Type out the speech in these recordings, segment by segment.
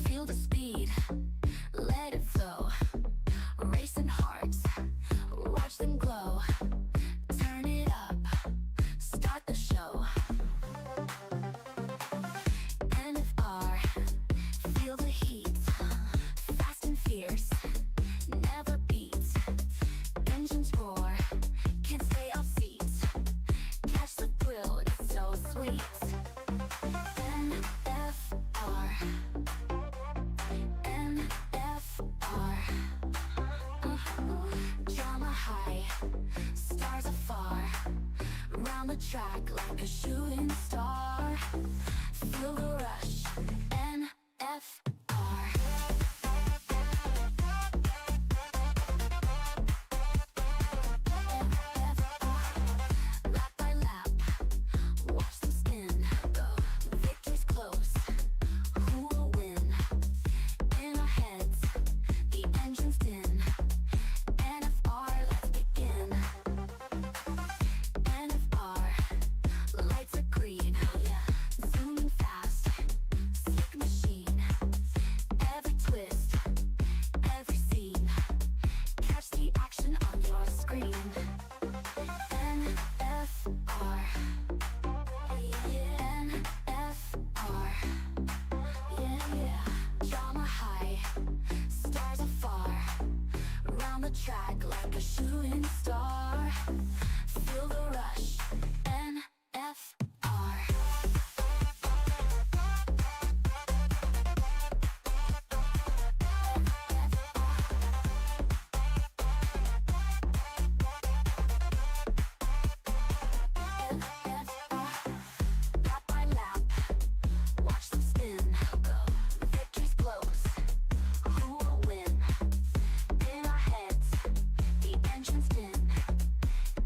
Feel the speed, let it flow. Racing hearts, watch them glow. Turn it up, start the show. NFR, feel the heat. Fast and fierce, never beats. Engines roar, can't stay off seats. Catch the thrill, it's so sweet. NFR, NFR. Drama high, stars afar. Round the track like a shooting star. Feel the rush, NFR. Lap by lap, watch them spin. Victory's close, who will win? In our heads, the engine's din. NFR, let's begin. NFR, lights are green. Zooming fast, slick machine. Every twist, every scene. Catch the action on your screen. NFR, yeah. NFR, yeah. Drama high, stars afar. Round the track like a shooting star. Feel the rush, NFR. Lap by lap, watch them spin. Victory's close, who will win? In our heads, the engine's din.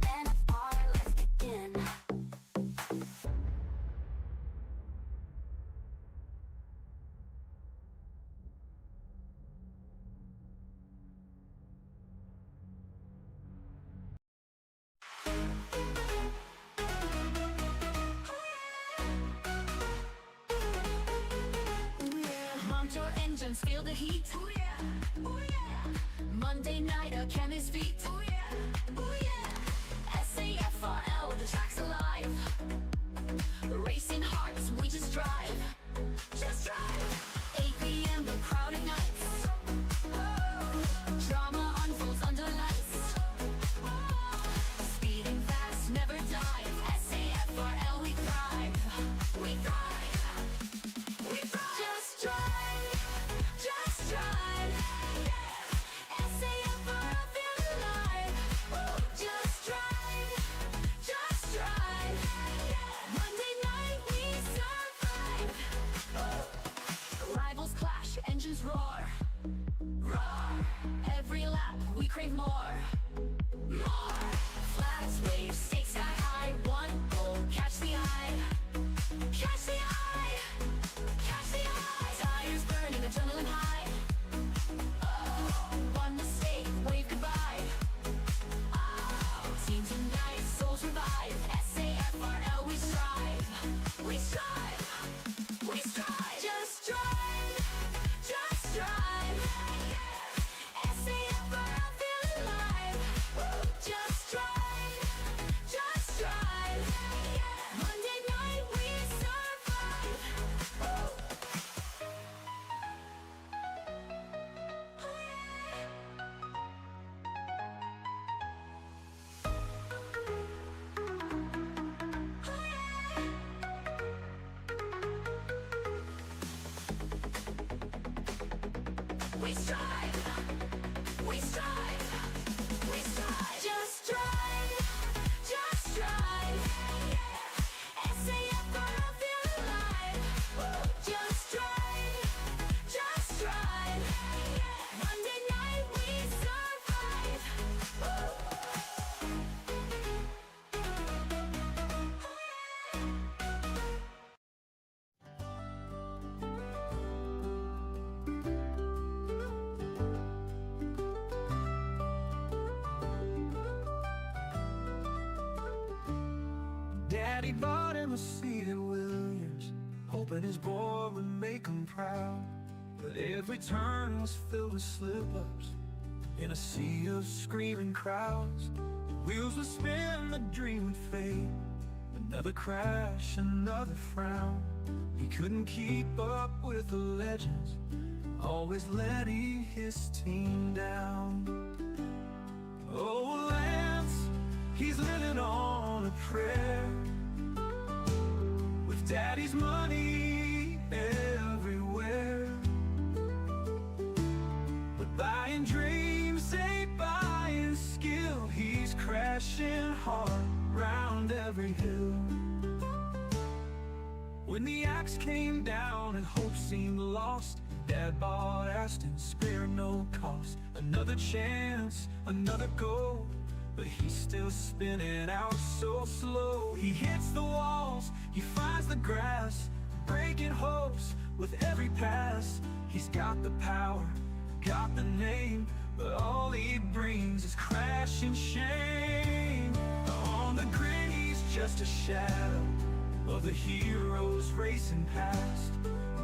NFR, let's begin. Mount your engines, feel the heat. Ooh yeah, ooh yeah. Monday night, a chemist's feet. Ooh yeah, ooh yeah. SAFRL, the track's alive. Racing hearts, we just drive. Just drive. 8 p.m., the crowded nights. Drama unfolds under lights. Speeding fast, never dive. SAFRL, we thrive. We thrive. We thrive. Just drive. Just drive. SAFRL, feel alive. Just drive. Just drive. Monday night, we survive. Rivals clash, engines roar. Roar. Every lap, we crave more. More. Flags wave, stakes sky high. One goal, catch the eye. Catch the eye. Catch the eye. Tires burning, adrenaline high. Oh, one mistake, wave goodbye. Oh, teams unite, souls revive. SAFRL, we strive. We strive. We strive. Just drive. Just drive. SAFRL, feel alive. Just drive. Just drive. Monday night, we survive. We strive. We strive. We strive. Just drive. Just drive. SAFRL, feel alive. Just drive. Just drive. Monday night, we survive. Daddy bought him a seat in Williams, hoping his boy would make him proud. But every turn was filled with slip-ups. In a sea of screaming crowds, the wheels would spin, the dream would fade. Another crash, another frown. He couldn't keep up with the legends, always letting his team down. Oh, Lance, he's living on a prayer, with daddy's money everywhere. But buying dreams ain't buying skill. He's crashing hard round every hill. When the axe came down and hope seemed lost, Dad bought Aston, spared no cost. Another chance, another goal, but he's still spinning out so slow. He hits the walls, he finds the grass, breaking hopes with every pass. He's got the power, got the name, but all he brings is crash and shame. On the grid he's just a shadow of the heroes racing past.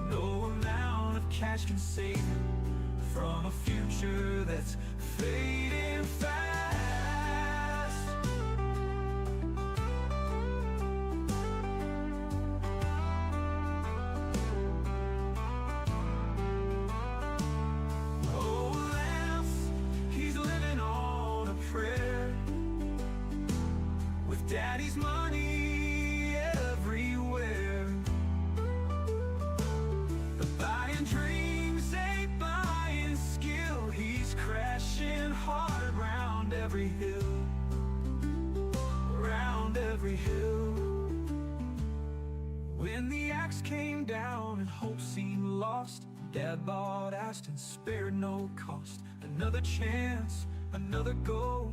No amount of cash can save him from a future that's fading fast. Oh, Lance, he's living on a prayer, with daddy's money everywhere. But buying dreams ain't buying skill. He's crashing hard round every hill, round every hill. When the axe came down and hope seemed lost, Dad bought Aston, spared no cost. Another chance, another goal,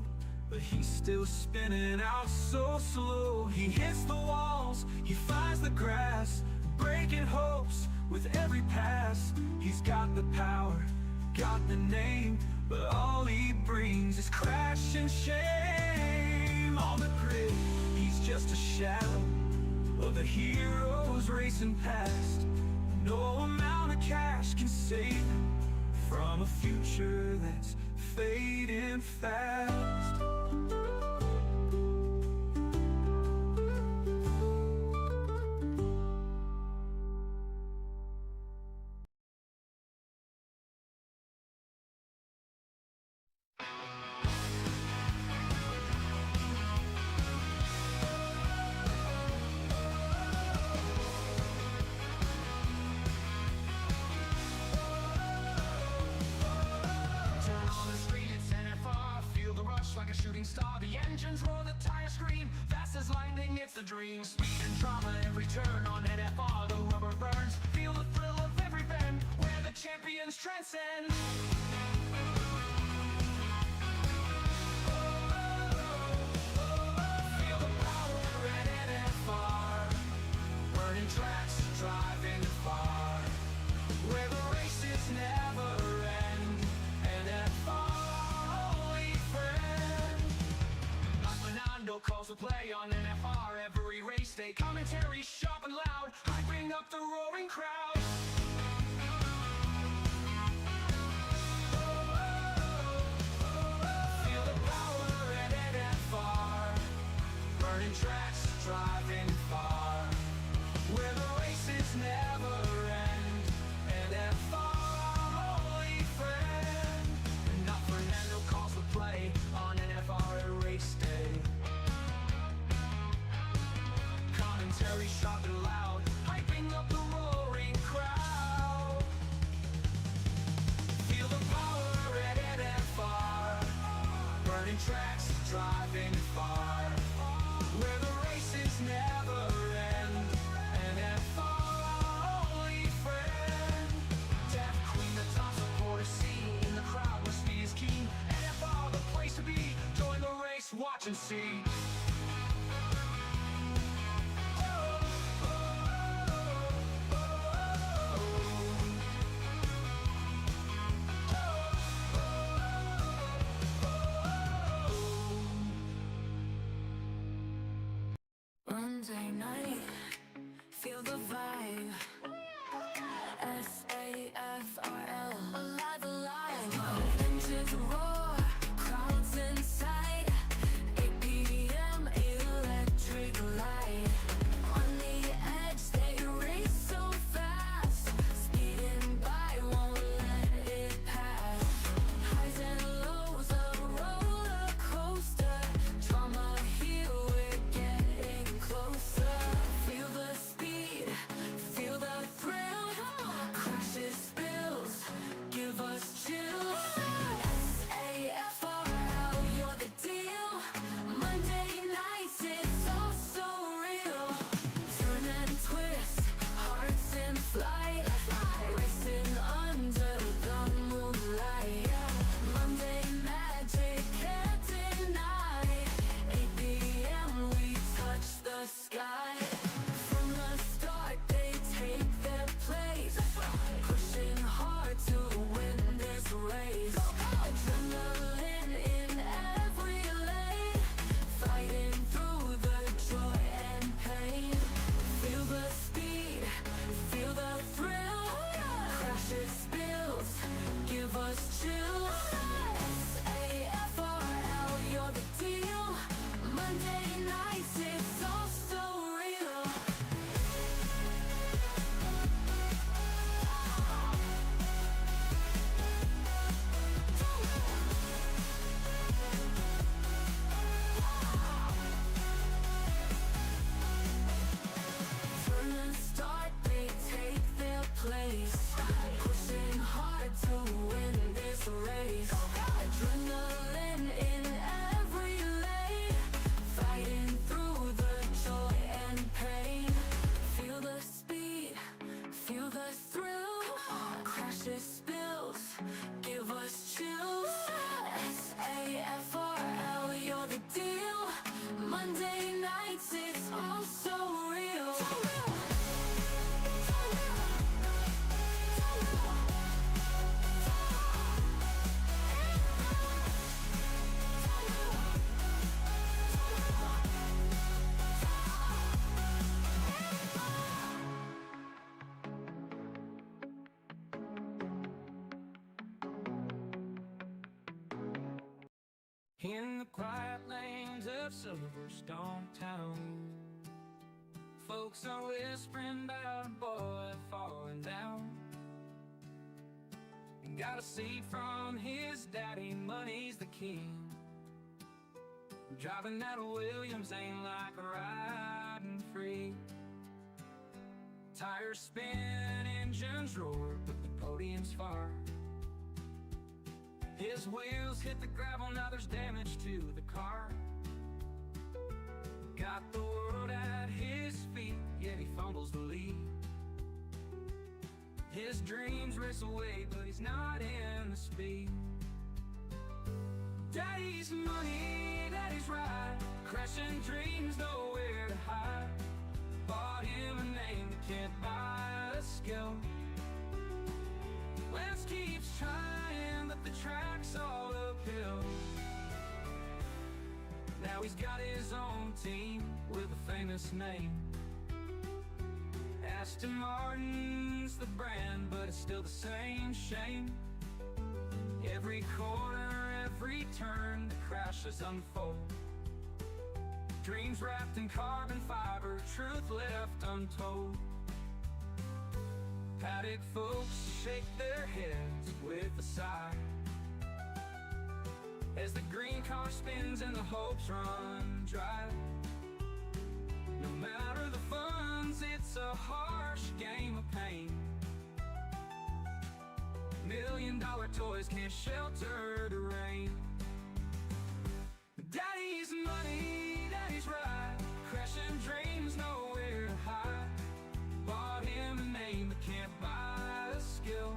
but he's still spinning out so slow. He hits the walls, he finds the grass, breaking hopes with every pass. He's got the power, got the name, but all he brings is crash and shame. On the grid, he's just a shadow of the heroes racing past. No amount of cash can save him from a future that's fading fast. Like a shooting star, the engines roar, the tires scream, fast as lightning, it's the dream. Speed and drama, every turn on NFR, the rubber burns. Feel the thrill of every bend, where the champions transcend. Feel the power at NFR, burning tracks, driving far, where the races never end. NFR calls to play on NFR every race day. Commentary sharp and loud, hyping up the roaring crowd. Feel the power at NFR, burning tracks, driving far, where the races never end. NFR, holy friend. And not Fernando calls the play on NFR at race day. Commentary sharp and loud, hyping up the roaring crowd. Feel the power at NFR, burning tracks, driving far, where the races never end. NFR, holy friend. Deaf queen, the top supporter scene, in the crowd where speed is keen. NFR, the place to be, join the race, watch and see. Monday night, feel the vibe. SAFRL. us chills. SAFRL, you're the deal. Monday nights, it's all so real. From the start, they take their place, pushing hard to win this race. Adrenaline in every lane, fighting through the joy and pain. Feel the speed, feel the thrill. Crashes, spills, give us chills. SAFRL, you're the deal. Monday nights, it's all so real. In the quiet lanes of Silverstone town, folks are whispering about a boy falling down. Got a seat from his daddy, money's the king. Driving that Williams ain't like riding free. Tires spin, engines roar, but the podium's far. His wheels hit the gravel, now there's damage to the car. Got the world at his feet, yet he fumbles the lead. His dreams race away, but he's not in the speed. Daddy's money, daddy's ride, crashing dreams, nowhere to hide. Bought him a name that can't buy a skill. Lance keeps trying, but the track's all uphill. Now he's got his own team with a famous name. Aston Martin's the brand, but it's still the same shame. Every corner, every turn, the crashes unfold. Dreams wrapped in carbon fiber, truth left untold. Paddock folks shake their heads with a sigh as the green car spins and the hopes run dry. No matter the funds, it's a harsh game of pain. $1 million toys can't shelter the rain. Daddy's money, daddy's ride, crashing dreams, nowhere to hide. Bought him a name but can't buy a skill.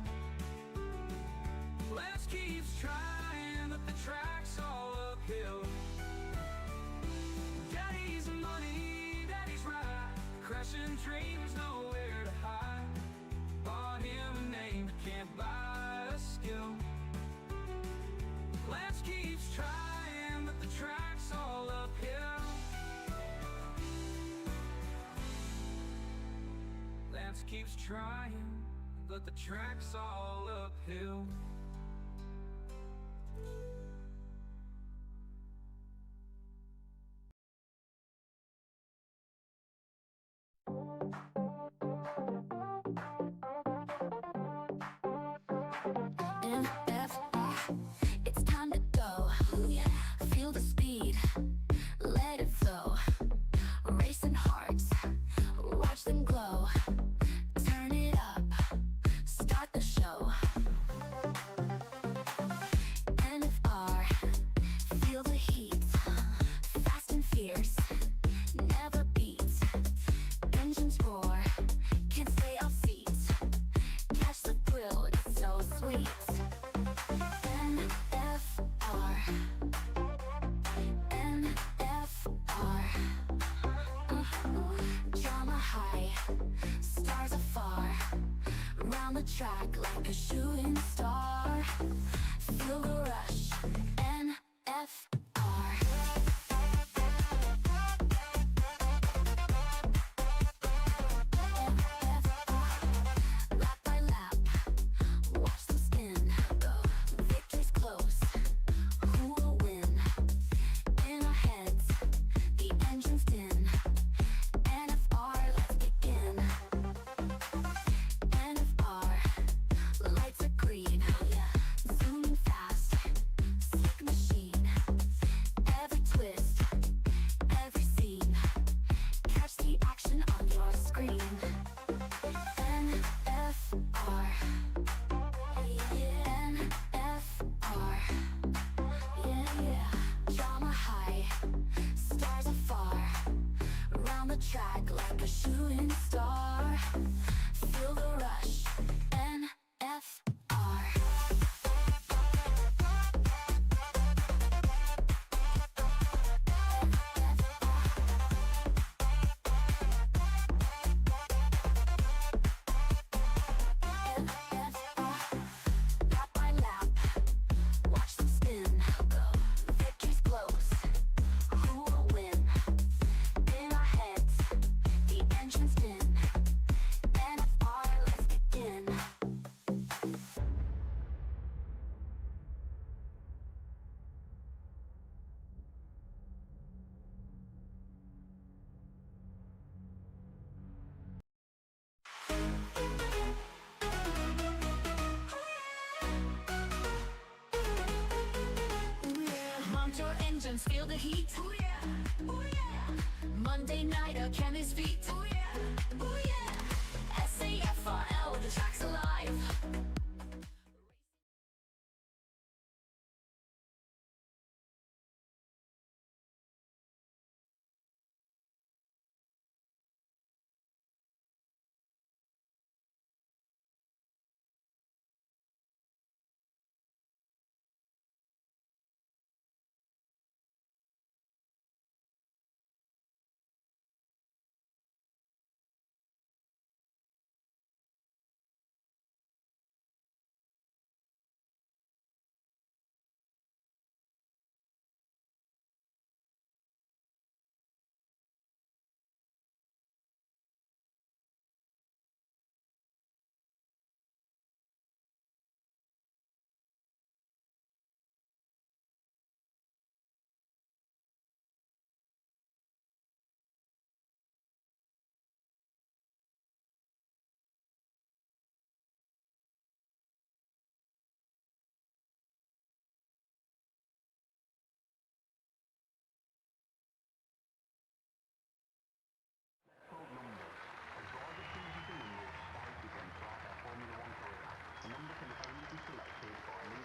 Lance keeps trying, but the track's all uphill. Daddy's money, daddy's ride, crashing dreams, nowhere to hide. Bought him a name but can't buy a skill. Lance keeps trying, but the track's all uphill. Lance keeps trying, but the track's all uphill. NFR, it's time to go. Feel the speed, let it flow. Racing hearts, watch them glow. Turn it up, start the show. NFR, feel the heat. Fast and fierce, never beat. Engines roar, can't stay off seat. Catch the thrill, it's so sweet. NFR, NFR, drama high, stars afar. Round the track like a shooting star. Feel the rush, NFR. Lap by lap, watch them spin. track like a shooting star. Feel the rush. NFR. Lap by lap, watch them spin. Victory's close. Who will win? In our heads, the engine's in. NFR, let's begin. Mount your engines, feel the heat. Ooh yeah, ooh yeah. Monday night, a chemist's feet. Ooh yeah, ooh yeah. SAFRL, the track's alive.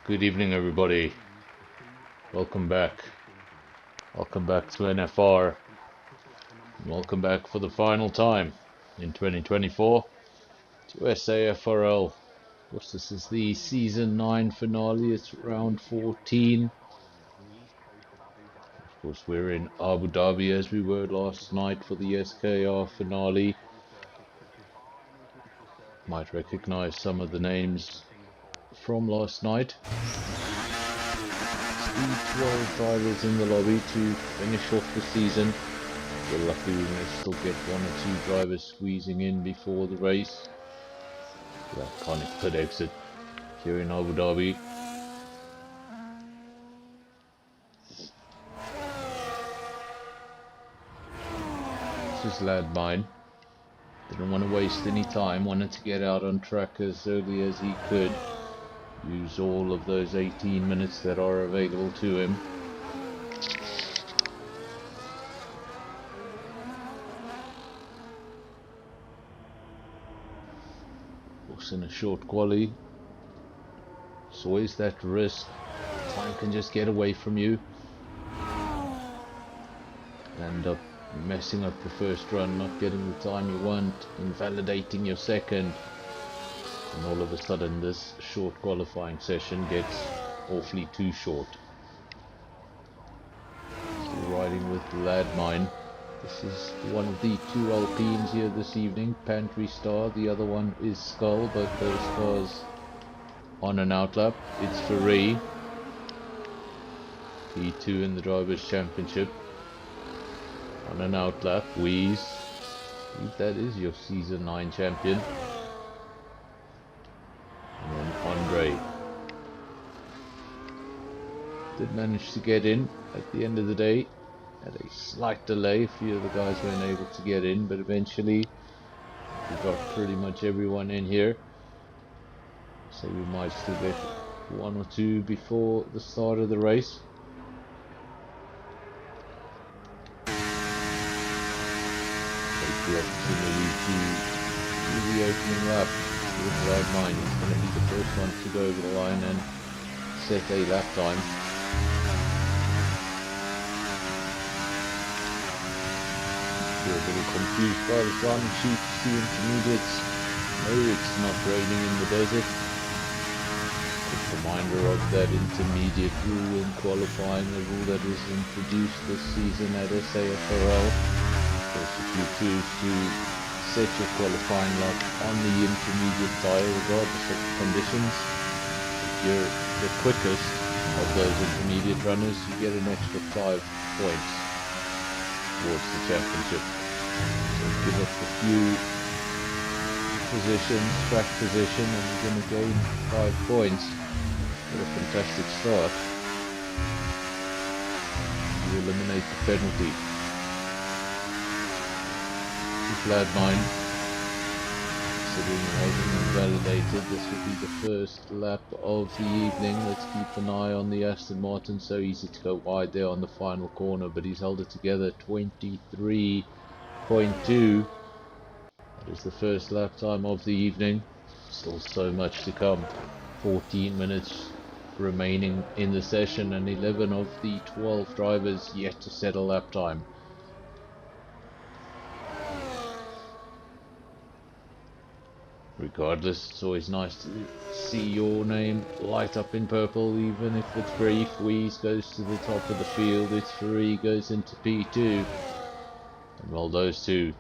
Good evening, everybody. Welcome back. Welcome back to NFR. Welcome back for the final time in 2024 to SAFRL. Of course, this is the Season 9 finale. It's round 14. Of course, we're in Abu Dhabi as we were last night for the SKR finale. Might recognize some of the names from last night. 12 drivers in the lobby to finish off the season. We're lucky we may still get one or two drivers squeezing in before the race. The iconic pit exit here in Abu Dhabi. This is lad mine. Didn't want to waste any time, wanted to get out on track as early as he could. Use all of those 18 minutes that are available to him. Of course, in a short quali, it's always that risk. Time can just get away from you. End up messing up your first run, not getting the time you want, invalidating your second. And all of a sudden this short qualifying session gets awfully too short. Still riding with the lad mine. This is one of the two Alpines here this evening. Pantry Star, the other one is Skull, both those cars on an outlap. It's Ferrari. P2 in the Drivers' Championship. On an outlap, Wheeze. That is your Season 9 champion. And then Andre did manage to get in at the end of the day. Had a slight delay, a few of the guys weren't able to get in, but eventually we got pretty much everyone in here. So we might still get one or two before the start of the race. Take the opportunity to do the opening lap with Ride Mine. He's going to be the first one to go over the line and set a lap time. You're a little confused by the timing sheet to see intermediates. No, it's not raining in the desert. Quick reminder of that intermediate rule in qualifying, a rule that was introduced this season at SAFRL. Of course, if you choose to set your qualifying lap on the intermediate tyre regardless of the conditions, if you're the quickest of those intermediate runners, you get an extra 5 points towards the championship. So give up a few positions, track position, and you're going to gain 5 points. What a fantastic start. You eliminate the penalty. Flat 9, considering it wasn't invalidated, this will be the first lap of the evening. Let's keep an eye on the Aston Martin. So easy to go wide there on the final corner, but he's held it together. 23.2. That is the first lap time of the evening. Still so much to come. 14 minutes remaining in the session, and 11 of the 12 drivers yet to set a lap time. Regardless, it's always nice to see your name light up in purple, even if it's brief. Wees goes to the top of the field, it's free, goes into P2. And well, those two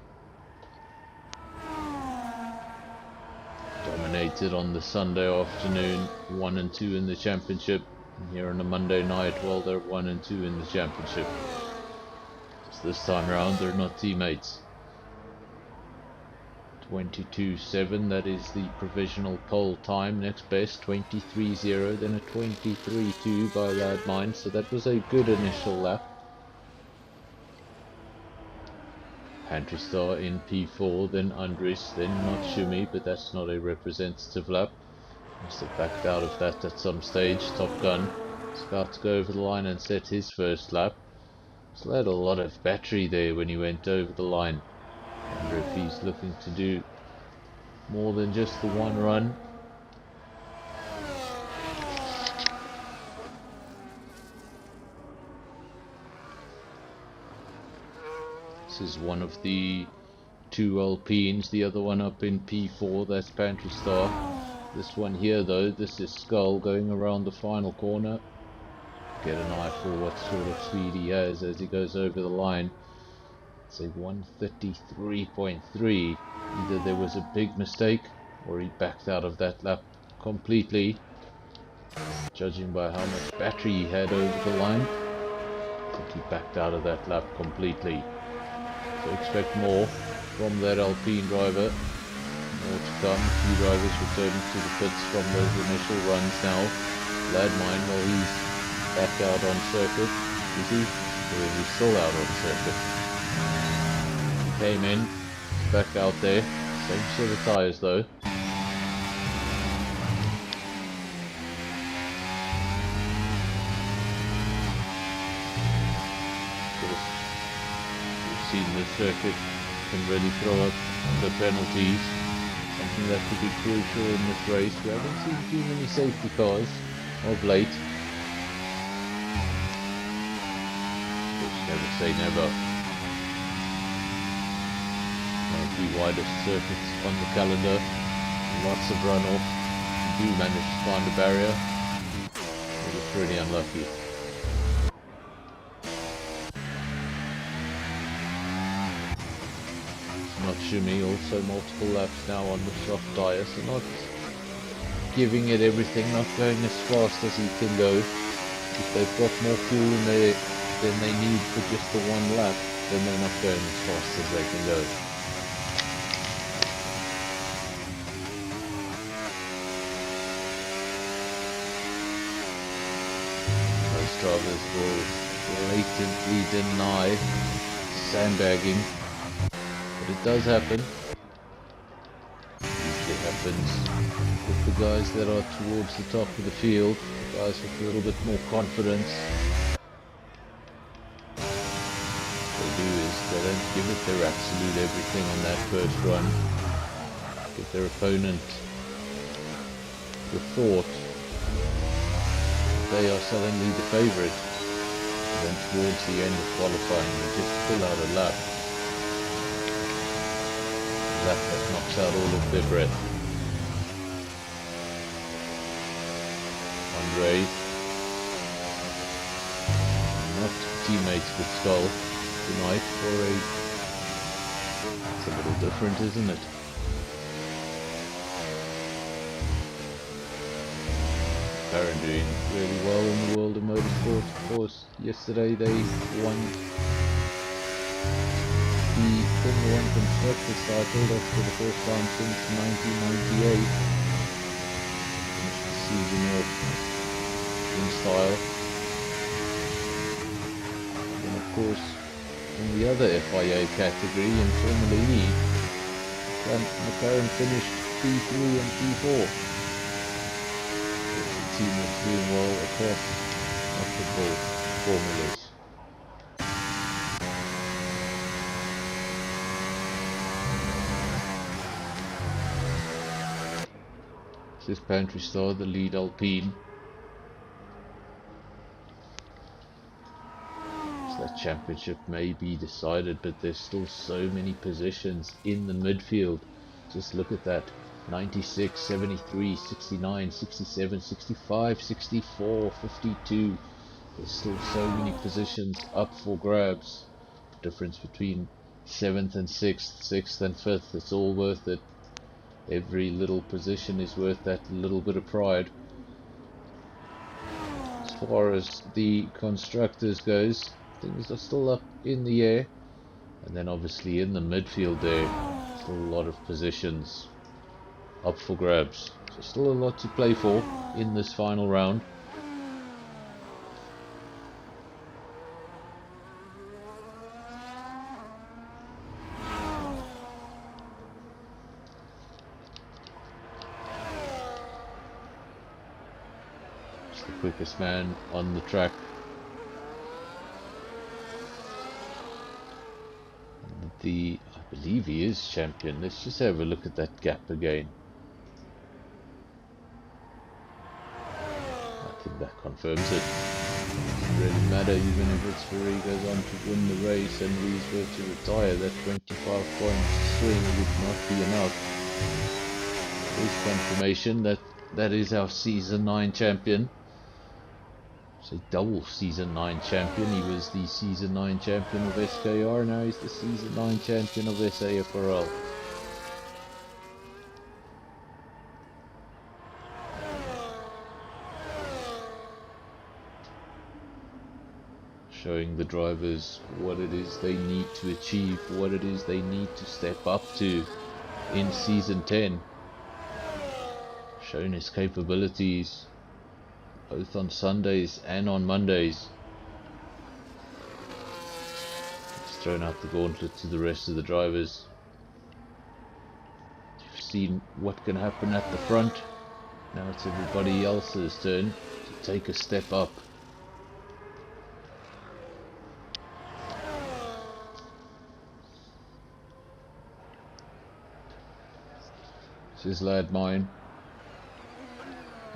dominated on the Sunday afternoon, 1 and 2 in the championship. And here on a Monday night, well, they're 1 and 2 in the championship. Just this time around, they're not teammates. 22.7, that is the provisional pole time. Next best 23.0, then a 23.2 by Loud Mind, so that was a good initial lap. Pantry Star in P4, then Andris, then not Shumi, but that's not a representative lap. Must have backed out of that at some stage. Top Gun is about to go over the line and set his first lap. Still had a lot of battery there when he went over the line. I wonder if he's looking to do more than just the one run. This is one of the 2 Alpines, the other one up in P4, that's Pantry Star. This one here though, this is Skull going around the final corner. Get an eye for what sort of speed he has as he goes over the line. It's a 133.3. Either there was a big mistake or he backed out of that lap completely. Judging by how much battery he had over the line, I think he backed out of that lap completely. So expect more from that Alpine driver. More to come. A few drivers returning to the pits from those initial runs now. Ladmine, well, he's back out on circuit. Is he? Or is he still out on circuit? Came in, back out there, same sort of tyres though. We've seen the circuit can really throw up the penalties, something that could be crucial in this race. We haven't seen too many safety cars of late. Just never say never. The widest circuits on the calendar, lots of runoff. If you do manage to find a barrier, you're pretty unlucky. Not Shumi, also multiple laps now on the soft tyre, so not giving it everything, not going as fast as he can go. If they've got more fuel in there than they need for just the one lap, then they're not going as fast as they can go. Drivers will blatantly deny sandbagging, but it does happen. Usually happens with the guys that are towards the top of the field, the guys with a little bit more confidence. What they do is they don't give it their absolute everything on that first run. Give their opponent the thought they are suddenly the favourite, and then towards the end of qualifying they just pull out a lap. that knocks out all of their breath. Andre, not teammates with Skull tonight for it's a little different, isn't it? McLaren doing really well in the world of motorsport. Of course, yesterday they won the Formula 1 Constructors title. That's for the first time since 1998. Finished the season off in style. And of course, in the other FIA category in Formula E, McLaren finished P3 and P4. The team is doing well across multiple formulas. This is Pantry Star, the lead Alpine. So that championship may be decided, but there's still so many positions in the midfield. Just look at that. 96, 73, 69, 67, 65, 64, 52. There's still so many positions up for grabs. The difference between 7th and 6th, 6th and 5th, it's all worth it. Every little position is worth that little bit of pride. As far as the constructors goes, things are still up in the air. And then obviously in the midfield there, still a lot of positions up for grabs. So still a lot to play for in this final round. Just the quickest man on the track. I believe he is champion. Let's just have a look at that gap again. I think that confirms it. It doesn't really matter, even if it's Ferrari goes on to win the race and Rees were to retire, that 25-point swing would not be enough. There's confirmation that that is our Season 9 champion. So double Season 9 champion. He was the Season 9 champion of SKR, now he's the Season 9 champion of SAFRL. Showing the drivers what it is they need to achieve, what it is they need to step up to in Season 10. Showing his capabilities both on Sundays and on Mondays. He's thrown out the gauntlet to the rest of the drivers. You've seen what can happen at the front. Now it's everybody else's turn to take a step up. This is lad mine.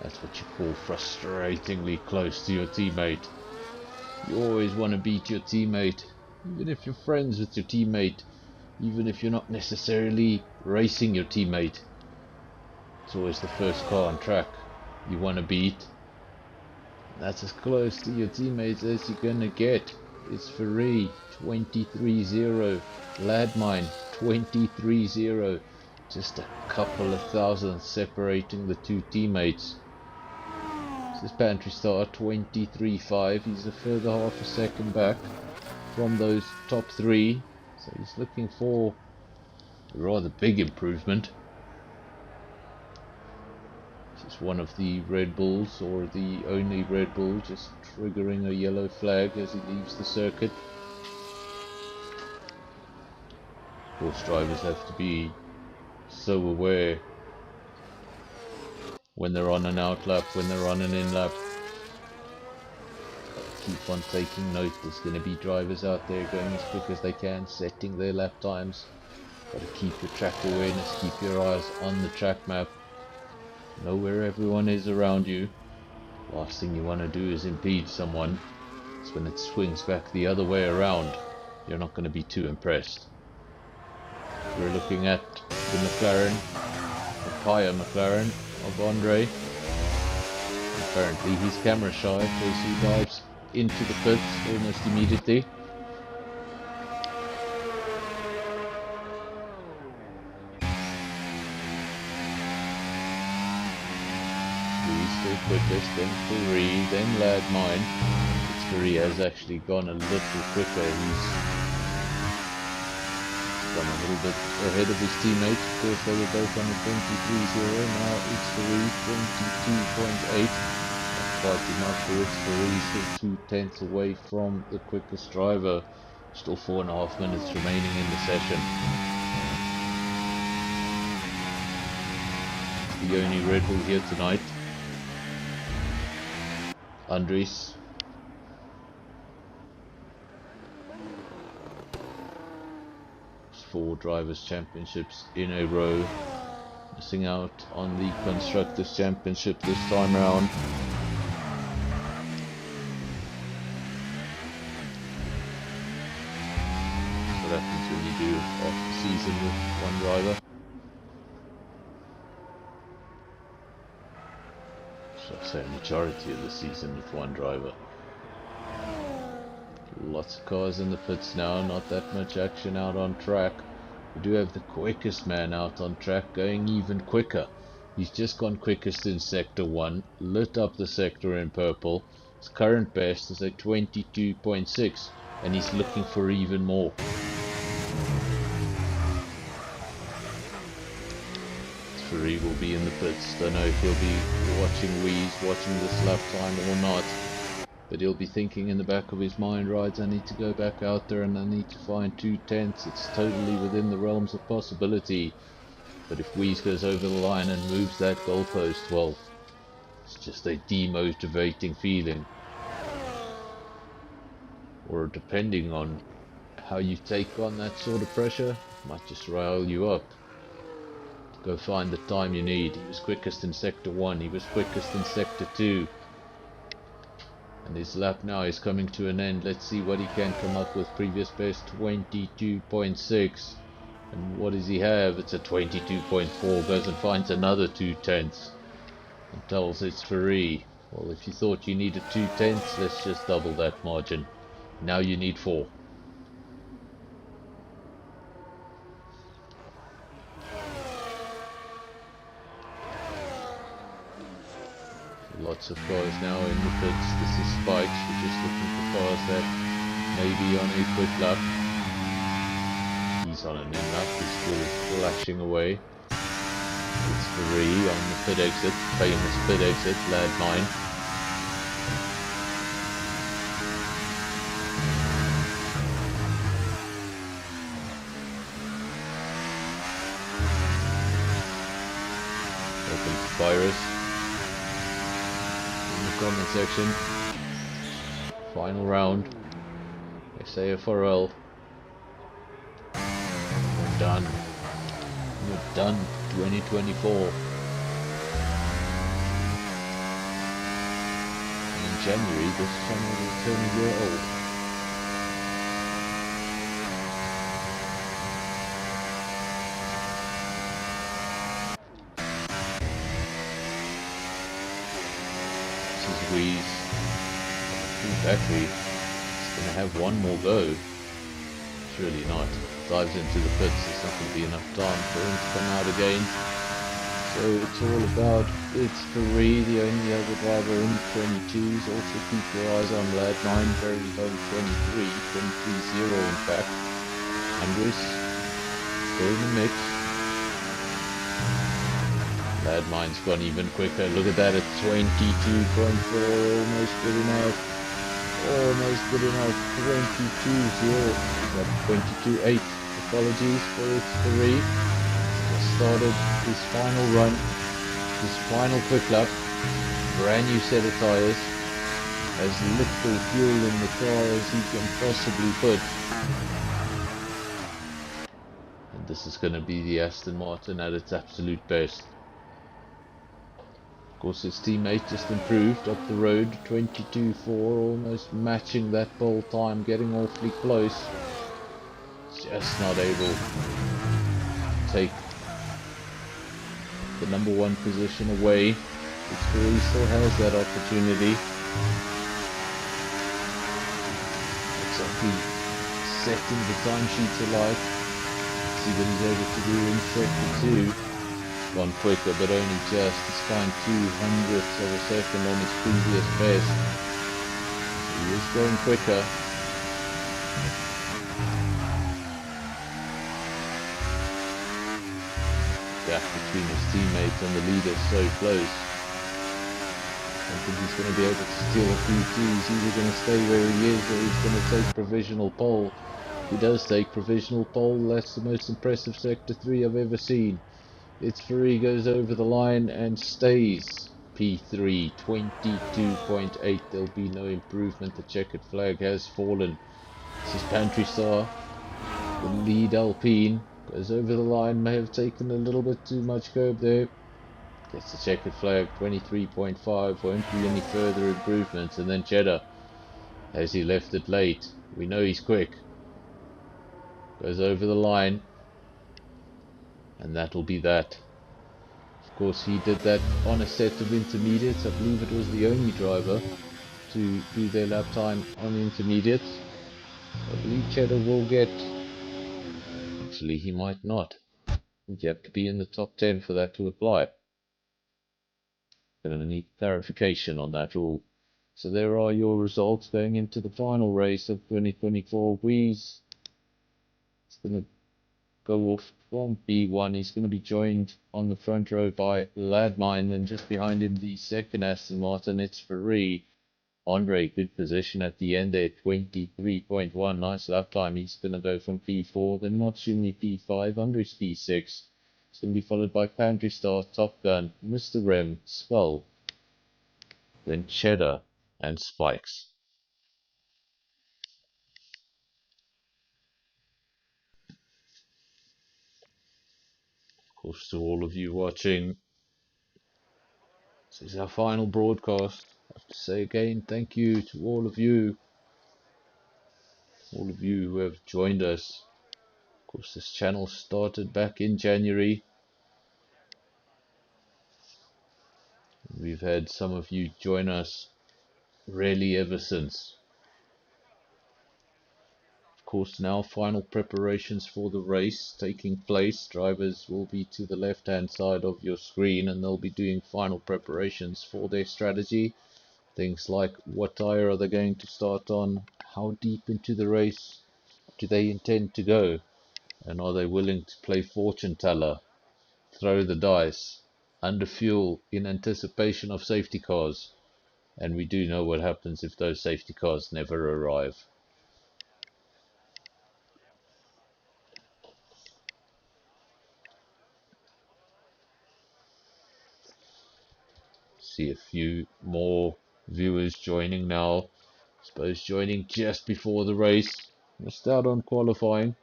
That's what you call frustratingly close to your teammate. You always want to beat your teammate, even if you're friends with your teammate, even if you're not necessarily racing your teammate. It's always the first car on track you want to beat. That's as close to your teammates as you're gonna get. It's Ferrari 23-0, Ladmine 23-0. Just a couple of thousand separating the two teammates. This is Pantry Star 23.5. He's a further half a second back from those top three. So he's looking for a rather big improvement. This is one of the Red Bulls, or the only Red Bull, just triggering a yellow flag as he leaves the circuit. Of course, drivers have to be so aware when they're on an out lap, when they're on an in lap. Keep on taking note. There's going to be drivers out there going as quick as they can, setting their lap times. Got to keep your track awareness, keep your eyes on the track map, know where everyone is around you. Last thing you want to do is impede someone. It's when it swings back the other way around, you're not going to be too impressed. We're looking at the McLaren, the Kaya McLaren of Andre. Apparently he's camera shy because he dives into the pits almost immediately. Still quickest, then Ferrari, then Ladmine. Ferrari has actually gone a little quicker. He's gone a little bit ahead of his teammate. Of course, they were both on a 23.0. Now it's Ferrari 22.8. Not quite enough for it. Ferrari still 2/10 away from the quickest driver. Still 4.5 minutes remaining in the session. The only Red Bull here tonight. Andres. Four drivers' championships in a row. Missing out on the Constructors' Championship this time round. That's what happens when you do off the season with one driver. I'd say a majority of the season with one driver. Lots of cars in the pits now, not that much action out on track. We do have the quickest man out on track going even quicker. He's just gone quickest in sector 1, lit up the sector in purple. His current best is a 22.6 and he's looking for even more. Ferrari will be in the pits. Don't know if he'll be watching watching this lap time or not, but he'll be thinking in the back of his mind, right, I need to go back out there and I need to find 2/10. It's totally within the realms of possibility, but if Weeze goes over the line and moves that goalpost, well, it's just a demotivating feeling. Or depending on how you take on that sort of pressure, it might just rile you up. Go find the time you need. He was quickest in sector 1, he was quickest in sector 2. And his lap now is coming to an end. Let's see what he can come up with. Previous best 22.6. And what does he have? It's a 22.4. Goes and finds another 2/10. And tells it's Ferrari. Well, if you thought you needed 2/10, let's just double that margin. Now you need 4. Lots of cars now in the pits. This is Spikes. We're just looking for cars that may be on a quick lap. He's on an in lap. He's still flashing away. It's Ferrari on the pit exit. Famous pit exit. Ladmine. Welcome to Virus. Comment section. Final round. SAFRL. We're done. We're done. 2024. And in January, this channel will turn a year old. Weeze, battery, it's going to have one more go. Surely not. Dives into the pits, there's not going to be enough time for him to come out again. So it's all about, it's Ferrari, the only other driver in the 22s. Also keep your eyes on Ladmine, very low 23.0 in fact. Andres, still in the mix. Ladmine's gone even quicker. Look at that at 22.4. Almost good enough. Almost good enough. 22.0. 22.8. Apologies for its Ferrari. Just started his final run. His final quick lap. Brand new set of tyres. As little fuel in the car as he can possibly put. And this is going to be the Aston Martin at its absolute best. Of course, his teammate just improved up the road, 22.4, almost matching that pole time, getting awfully close. Just not able to take the #1 position away. It's where he still has that opportunity. Looks like he's setting the timesheets alike. See what he's able to do in sector 2. Gone quicker, but only just. He's climbed 200ths of a second on his previous best. He is going quicker. Gap between his teammates and the leader so close. I think he's going to be able to steal a few twos. He's either going to stay where he is or he's going to take provisional pole. He does take provisional pole. That's the most impressive sector 3 I've ever seen. It's Free goes over the line and stays P3, 22.8. There'll be no improvement. The checkered flag has fallen. This is Pantry Star, the lead Alpine. Goes over the line, may have taken a little bit too much curb there. Gets the checkered flag, 23.5. Won't be any further improvements. And then Cheddar, as he left it late. We know he's quick. Goes over the line. And that'll be that. Of course, he did that on a set of intermediates. I believe it was the only driver to do their lap time on the intermediates. I believe Cheddar will get... Actually, he might not. You have to be in the top 10 for that to apply. Going to need clarification on that rule. So there are your results going into the final race of 2024. Wheeze is going to go off from B1. He's going to be joined on the front row by Ladmine, and just behind him the second Aston Martin. It's Ferrari. Andre, good position at the end there, 23.1. Nice lap time. He's going to go from P4, then Matsumi P5, Andre's P6. It's going to be followed by Pantry Star, Top Gun, Mr. Rem, Skull, then Cheddar and Spikes. Of course, to all of you watching, this is our final broadcast. I have to say again, thank you to all of you who have joined us. Of course, this channel started back in January. We've had some of you join us really ever since. Of course, now final preparations for the race taking place. Drivers will be to the left hand side of your screen and they'll be doing final preparations for their strategy. Things like what tyre are they going to start on, how deep into the race do they intend to go, and are they willing to play fortune teller, throw the dice, under fuel in anticipation of safety cars. And we do know what happens if those safety cars never arrive. See a few more viewers joining now. I suppose joining just before the race. Missed out on qualifying.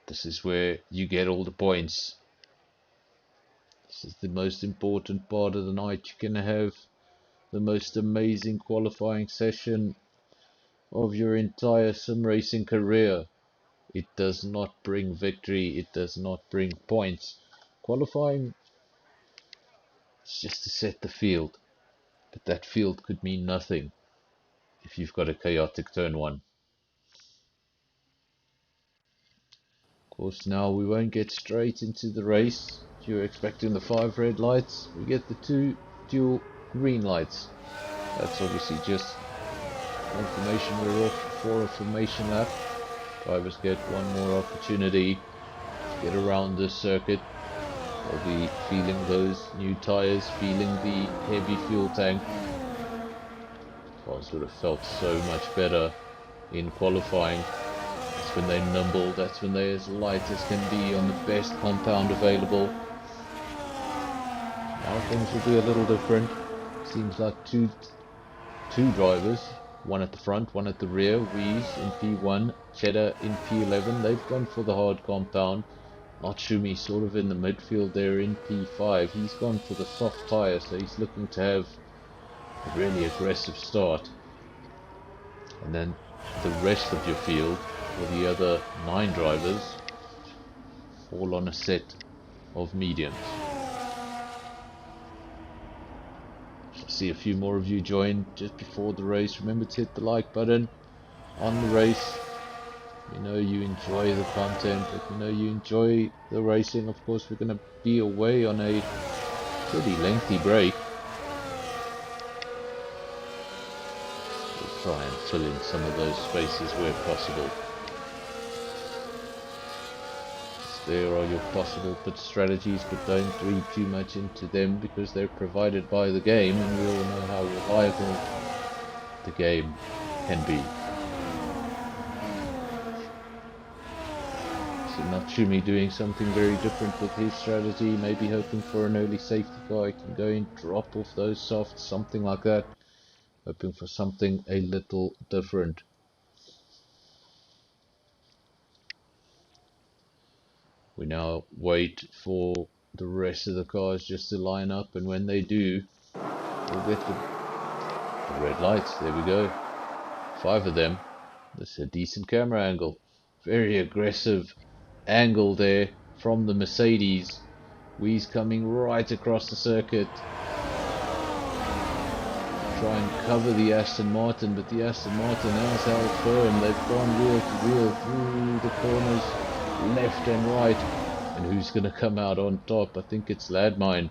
This is where you get all the points. This is the most important part of the night. You can have the most amazing qualifying session of your entire sim racing career. It does not bring victory. It does not bring points. Qualifying is just to set the field. But that field could mean nothing if you've got a chaotic turn 1. Of course, now we won't get straight into the race. If you're expecting the 5 red lights, we get the 2 dual green lights. That's obviously just confirmation we're off for a formation lap. Drivers get one more opportunity to get around this circuit. They'll be feeling those new tyres, feeling the heavy fuel tank. Cars would have felt so much better in qualifying. That's when they're nimble, that's when they're as light as can be on the best compound available. Now things will be a little different. Seems like two drivers, one at the front, one at the rear. Wheeze in P1, Cheddar in P11. They've gone for the hard compound. Matsumi sort of in the midfield there in P5. He's gone for the soft tyre, so he's looking to have a really aggressive start. And then the rest of your field, or the other 9 drivers, all on a set of mediums. I see a few more of you join just before the race. Remember to hit the like button on the race. We know you enjoy the content, but we know you enjoy the racing. Of course, we're going to be away on a pretty lengthy break. We'll try and fill in some of those spaces where possible. There are your possible pit strategies, but don't read too much into them because they're provided by the game, and we all know how reliable the game can be. So Natsumi doing something very different with his strategy, maybe hoping for an early safety car. He can go and drop off those softs, something like that. Hoping for something a little different. We now wait for the rest of the cars just to line up, and when they do, we'll get the red lights. There we go. 5 of them. That's a decent camera angle. Very aggressive angle there from the Mercedes. We's coming right across the circuit. Try and cover the Aston Martin, but the Aston Martin has held firm. They've gone wheel to wheel through the corners, left and right. And who's going to come out on top? I think it's Ladmine.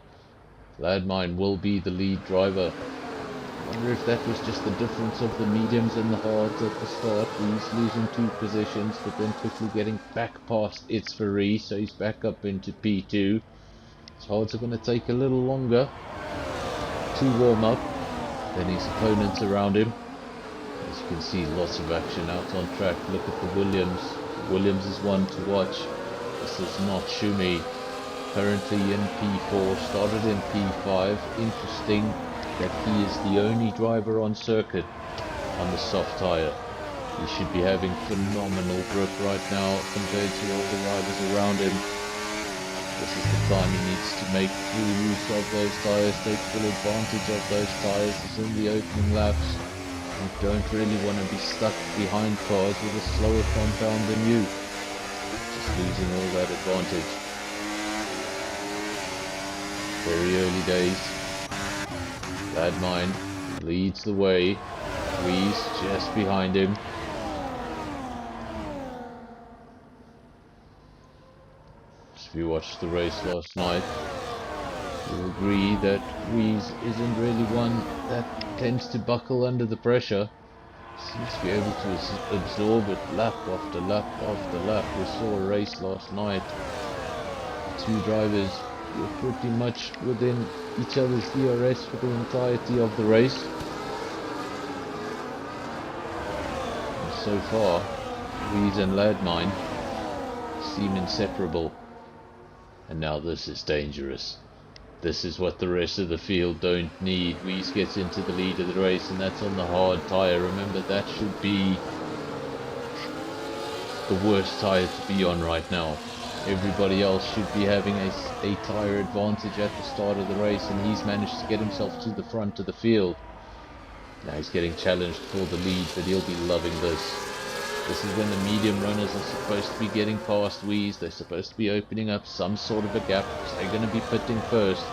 Ladmine will be the lead driver. I wonder if that was just the difference of the mediums and the hards at the start. He's losing 2 positions, but then quickly getting back past It's Ferree, so he's back up into P2. His hards are going to take a little longer to warm up than his opponents around him. As you can see, lots of action out on track. Look at the Williams. Williams is one to watch. This is not Shumi. Currently in P4, started in P5. Interesting that he is the only driver on circuit on the soft tyre. He should be having phenomenal grip right now compared to all the riders around him. This is the time he needs to make full use of those tyres, take full advantage of those tyres. It's in the opening laps. You don't really want to be stuck behind cars with a slower compound than you. Just losing all that advantage. Very early days. Ladmine leads the way. We's just behind him. If you watched the race last night, you'll agree that We's isn't really one that tends to buckle under the pressure. Seems to be able to absorb it lap after lap after lap. We saw a race last night. 2 drivers were pretty much within each other's DRS for the entirety of the race. And so far, We's and Ladmine seem inseparable. And now this is dangerous. This is what the rest of the field don't need. We's gets into the lead of the race, and that's on the hard tyre. Remember, that should be the worst tyre to be on right now. Everybody else should be having a tyre advantage at the start of the race, and he's managed to get himself to the front of the field. Now he's getting challenged for the lead, but he'll be loving this. This is when the medium runners are supposed to be getting past We's. They're supposed to be opening up some sort of a gap because they're going to be pitting first.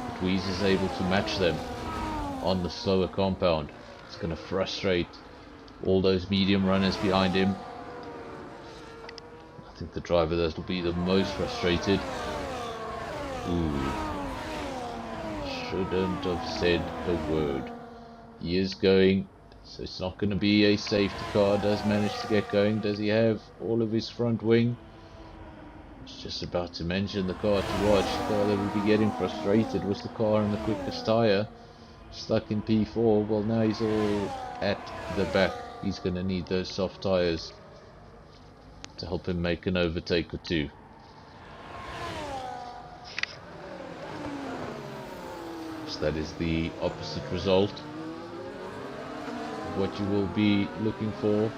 But We's is able to match them on the slower compound. It's going to frustrate all those medium runners behind him. I think the driver that will be the most frustrated. Ooh. Shouldn't have said a word. He is going. So it's not going to be a safety car. Does manage to get going. Does he have all of his front wing? I was just about to mention the car to watch. The car that will be getting frustrated was the car on the quickest tyre. Stuck in P4. Well, now he's all at the back. He's going to need those soft tyres to help him make an overtake or two. So that is the opposite result. What you will be looking for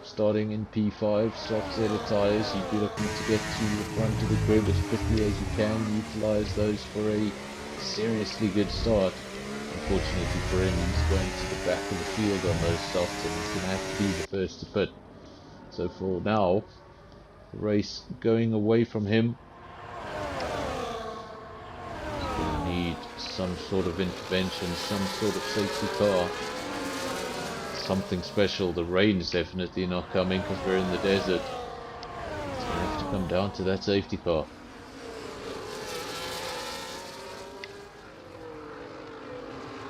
starting in P5, soft set of tyres. You'd be looking to get to the front of the grid as quickly as you can, utilise those for a seriously good start. Unfortunately for him, he's going to the back of the field on those softs, and he's going to have to be the first to pit. So for now, the race going away from him. some sort of intervention, some sort of safety car, something special. The rain is definitely not coming because we're in the desert. It's going to have to come down to that safety car.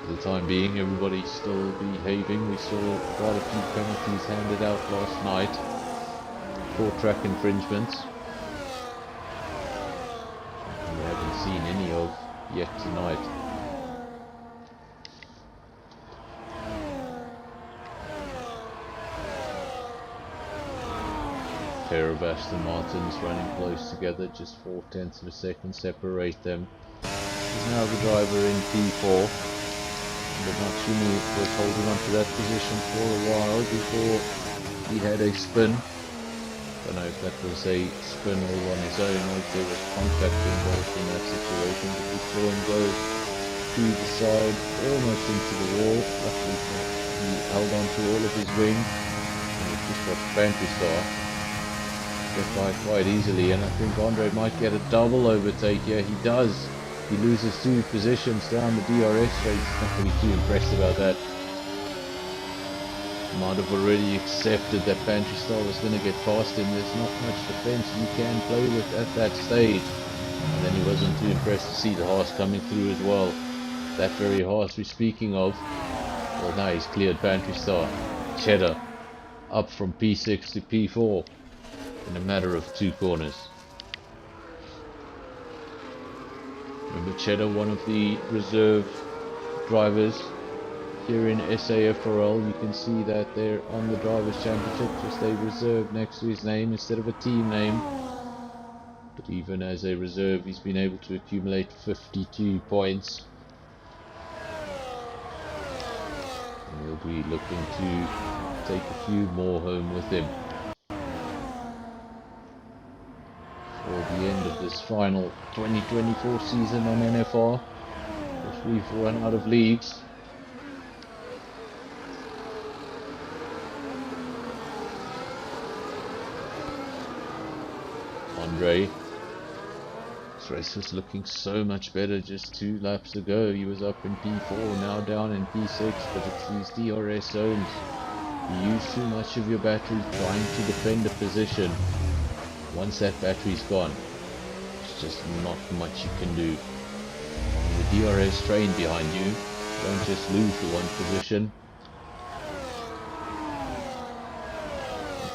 For the time being, everybody's still behaving. We saw quite a few penalties handed out last night for track infringements. We haven't seen any of yet tonight. Pair of Aston Martins running close together, just 0.4 of a second separate them. There's now the driver in P4, but Matsumi was holding on to that position for a while before he had a spin. I don't know if that was a spin all on his own or if there was contact involved in that situation, but we saw him go to the side, almost into the wall. Luckily he held on to all of his wing, and it just got Pantry Star get by quite easily, and I think Andre might get a double overtake here. He does. He loses 2 positions down the DRS straight. He's not going to be too impressed about that. Might have already accepted that Pantry Star was going to get past him. There's not much defense you can play with at that stage. And then he wasn't too impressed to see the Haas coming through as well. That very Haas we're speaking of. Well, now he's cleared Pantry Star. Cheddar up from P6 to P4 in a matter of 2 corners. Remember, Cheddar, one of the reserve drivers here in SAFRL. You can see that they're on the Drivers' Championship, just a reserve next to his name instead of a team name. But even as a reserve, he's been able to accumulate 52 points. And he'll be looking to take a few more home with him for the end of this final 2024 season on NFR, if we've run out of leagues. Andre, this race was looking so much better just 2 laps ago. He was up in P4, now down in P6, but it's these DRS zones. You use too much of your battery trying to defend a position. Once that battery's gone, there's just not much you can do. The DRS train behind you, don't just lose the 1 position.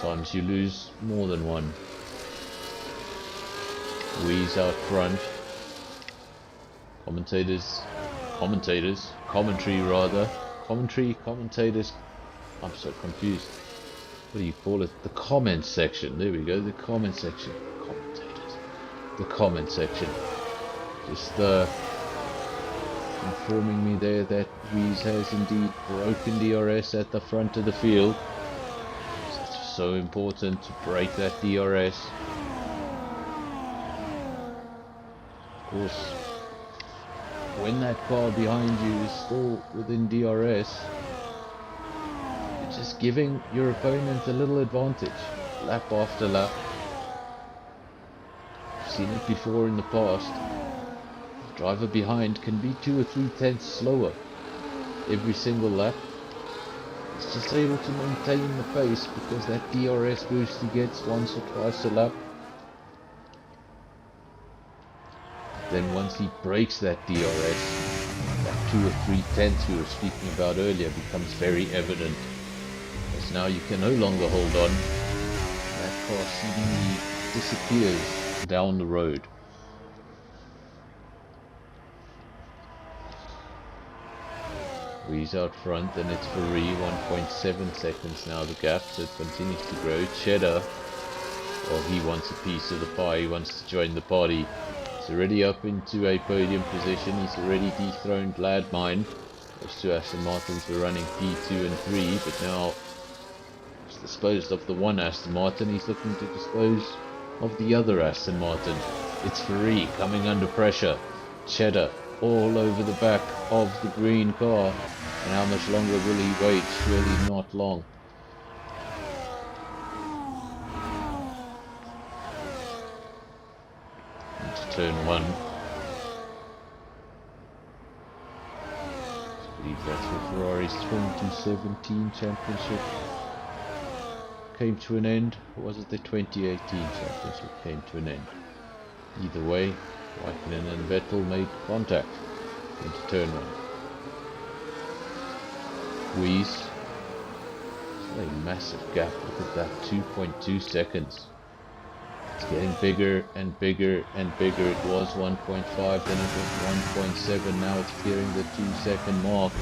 Sometimes you lose more than 1. Wheeze out front. Commentators. I'm so confused. What do you call it? The comment section. There we go, the comment section. Commentators. The comment section. Just informing me there that Wheeze has indeed broken DRS at the front of the field. It's so important to break that DRS. Of course, when that car behind you is still within DRS, you're just giving your opponent a little advantage, lap after lap. I've seen it before in the past. The driver behind can be 2 or 3 tenths slower every single lap. He's just able to maintain the pace because that DRS boost he gets once or twice a lap. Then once he breaks that DRS, that 2 or 3 tenths we were speaking about earlier becomes very evident. Because now you can no longer hold on. That car seemingly disappears down the road. Wheeze out front, and it's Ferrari, 1.7 seconds now the gap, so it continues to grow. Cheddar, well, he wants a piece of the pie, he wants to join the party. He's already up into a podium position. He's already dethroned Ladmine. Those 2 Aston Martins were running P2 and 3, but now he's disposed of the 1 Aston Martin. He's looking to dispose of the other Aston Martin. It's Ferrari coming under pressure. Cheddar all over the back of the green car. And how much longer will he wait? Surely not long. Turn 1. believe that's where Ferrari's 2017 championship came to an end. Or was it the 2018 championship came to an end? Either way, Raikkonen and Vettel made contact into turn 1. Squeeze. It's a massive gap. Look at that, 2.2 seconds. It's getting bigger and bigger and bigger. It was 1.5, then it was 1.7. Now it's clearing the 2-second mark.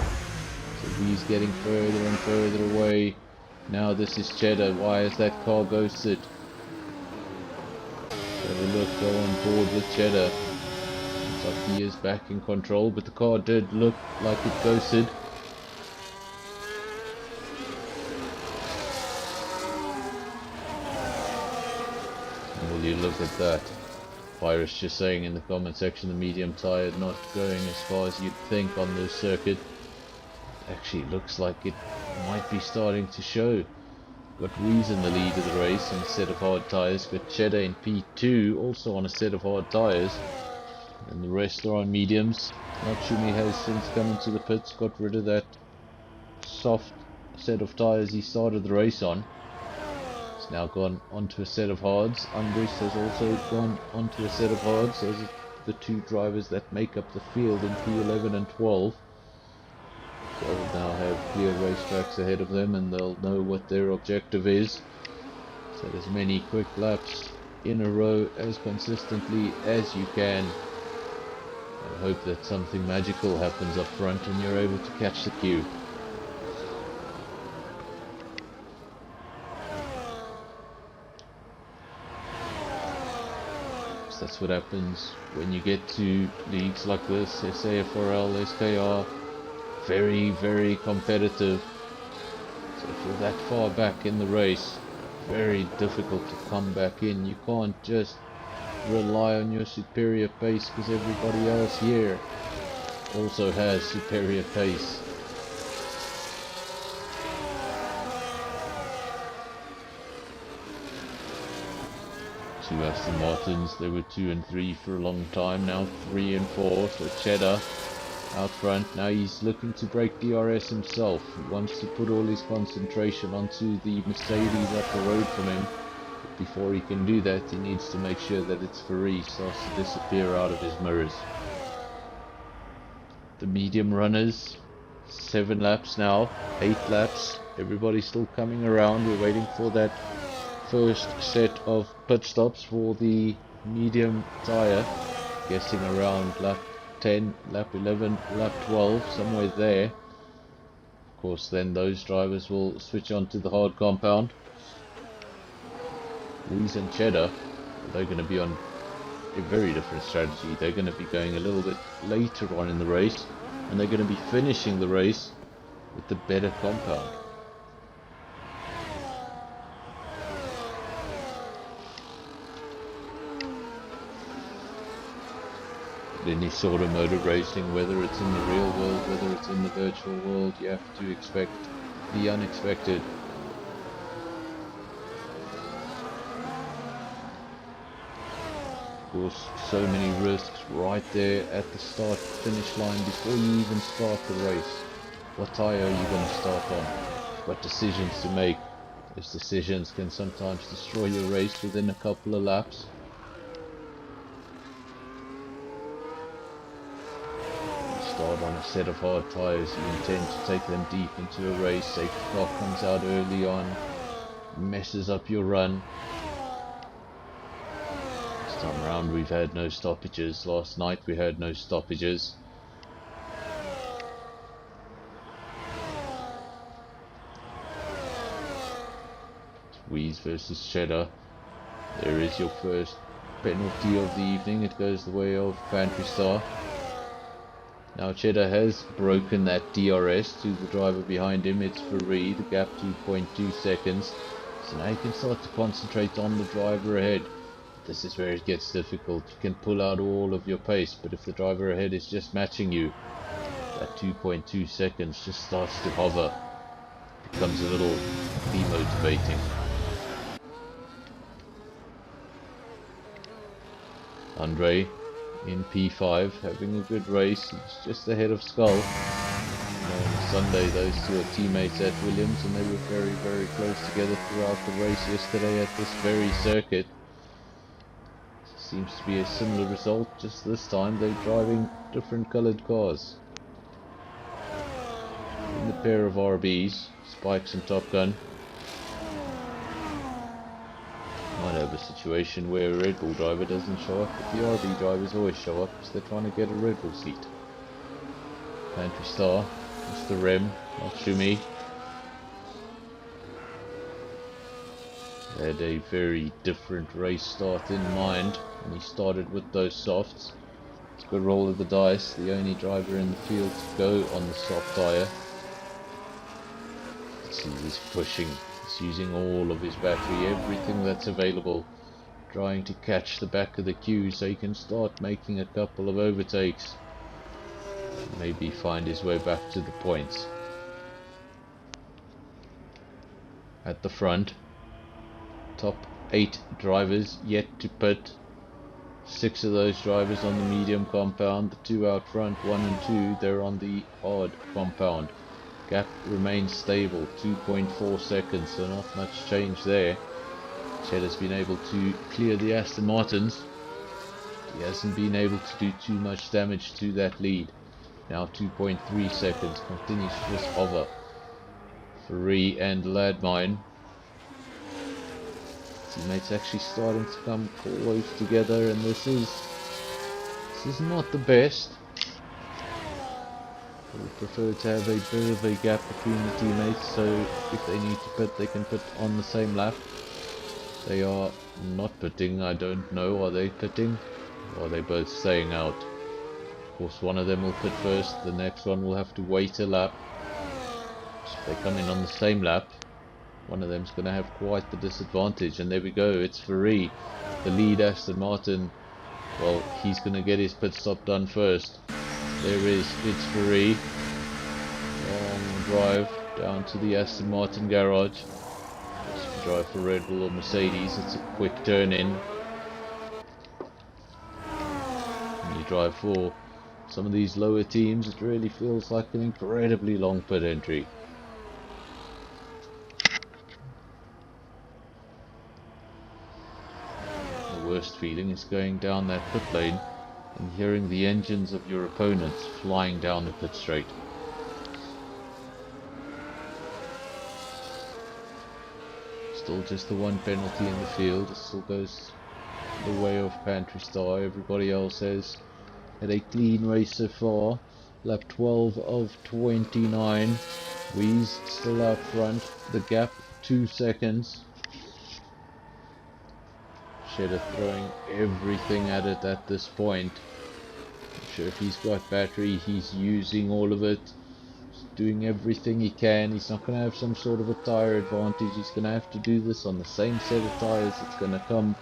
So he's getting further and further away. Now this is Cheddar. Why is that car ghosted? Have a look, go on board with Cheddar. Looks like he is back in control, but the car did look like it ghosted. Will you look at that? Virus just saying in the comment section, the medium tyre not going as far as you'd think on this circuit. Actually looks like it might be starting to show. Got Rees in the lead of the race on a set of hard tyres. Got Cheddar in P2 also on a set of hard tyres. And the rest are on mediums. Natsumi has since come into the pits, got rid of that soft set of tyres he started the race on. It's now gone onto a set of hards. Andres has also gone onto a set of hards. Those are the two drivers that make up the field in P11 and 12. They'll now have clear racetracks ahead of them and they'll know what their objective is. So as many quick laps in a row as consistently as you can. I hope that something magical happens up front and you're able to catch the cue. That's what happens when you get to leagues like this. SAFRL, SKR, very, very competitive. So if you're that far back in the race, very difficult to come back in. You can't just rely on your superior pace because everybody else here also has superior pace. Two Aston Martins, they were 2 and 3 for a long time, now 3 and 4, so Cheddar out front. Now he's looking to break DRS himself. He wants to put all his concentration onto the Mercedes up the road from him. But before he can do that, he needs to make sure that its Ferrari starts to disappear out of his mirrors. The medium runners, 7 laps now, 8 laps, everybody's still coming around. We're waiting for that first set of pit stops for the medium tyre, guessing around lap 10, lap 11, lap 12, somewhere there. Of course then those drivers will switch on to the hard compound. Rees and Cheddar, they're going to be on a very different strategy. They're going to be going a little bit later on in the race and they're going to be finishing the race with the better compound. Any sort of motor racing, whether it's in the real world, whether it's in the virtual world, you have to expect the unexpected. Of course, so many risks right there at the start finish line before you even start the race. What tyre are you going to start on? What decisions to make? Those decisions can sometimes destroy your race within a couple of laps. Start on a set of hard tyres, you intend to take them deep into a race. Safety car comes out early on, messes up your run. This time around we've had no stoppages. Last night we had no stoppages. Wheeze versus Cheddar. There is your first penalty of the evening. It goes the way of Pantry Star. Now Cheddar has broken that DRS to the driver behind him. It's Ferrari, the gap 2.2 seconds. So now you can start to concentrate on the driver ahead. This is where it gets difficult. You can pull out all of your pace, but if the driver ahead is just matching you, that 2.2 seconds just starts to hover. It becomes a little demotivating. Andre in P5, having a good race. He's just ahead of Skull. No Sunday. Those two are teammates at Williams, and they were very close together throughout the race yesterday at this very circuit. Seems to be a similar result, just this time they're driving different coloured cars. In the pair of RBs, Spikes and Top Gun. Might have a situation where a Red Bull driver doesn't show up, but the RB drivers always show up because they're trying to get a Red Bull seat. Pantry Star, Mr. Rem, not Shumi. Had a very different race start in mind, and he started with those softs. It's a good roll of the dice, the only driver in the field to go on the soft tyre. See, he's pushing, he's using all of his battery, everything that's available, trying to catch the back of the queue so he can start making a couple of overtakes. Maybe find his way back to the points. At the front, top 8 drivers yet to pit. 6 of those drivers on the medium compound, the 2 out front, 1 and 2, they're on the hard compound. Gap remains stable, 2.4 seconds, so not much change there. Ched has been able to clear the Aston Martins. He hasn't been able to do too much damage to that lead. Now 2.3 seconds, continues to just hover. Ferrari and Ladmine. Teammates actually starting to come close together, and this is not the best. I would prefer to have a bit of a gap between the teammates, so if they need to pit, they can pit on the same lap. They are not pitting, I don't know, are they pitting? Or are they both staying out? Of course, one of them will pit first, the next one will have to wait a lap. So if they come in on the same lap, one of them's going to have quite the disadvantage. And there we go, it's Ferrari, the lead Aston Martin. Well, he's going to get his pit stop done first. There it's Ferrari. Long drive down to the Aston Martin garage. If you drive for Red Bull or Mercedes, it's a quick turn in. When you drive for some of these lower teams, it really feels like an incredibly long pit entry. The worst feeling is going down that pit lane and hearing the engines of your opponents flying down the pit straight. Still just the one penalty in the field. It still goes the way of Pantry Star. Everybody else has had a clean race so far. Lap 12 of 29. Wee's still out front. The gap 2 seconds. Shedder throwing everything at it at this point. Not sure if he's got battery, he's using all of it. He's doing everything he can. He's not going to have some sort of a tyre advantage. He's going to have to do this on the same set of tyres. It's going to come.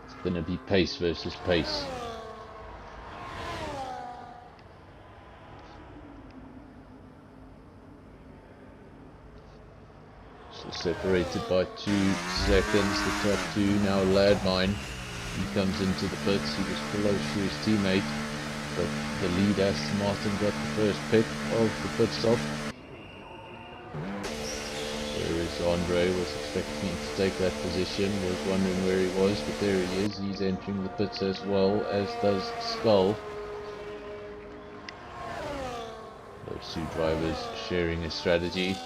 It's going to be pace versus pace. Separated by 2 seconds, the top 2, now Ladmine, he comes into the pits, he was close to his teammate, but the lead Aston Martin got the first pick of the pit stop. There is Andre, was expecting to take that position, was wondering where he was, but there he is, he's entering the pits as well, as does Skull. Those 2 drivers sharing a strategy.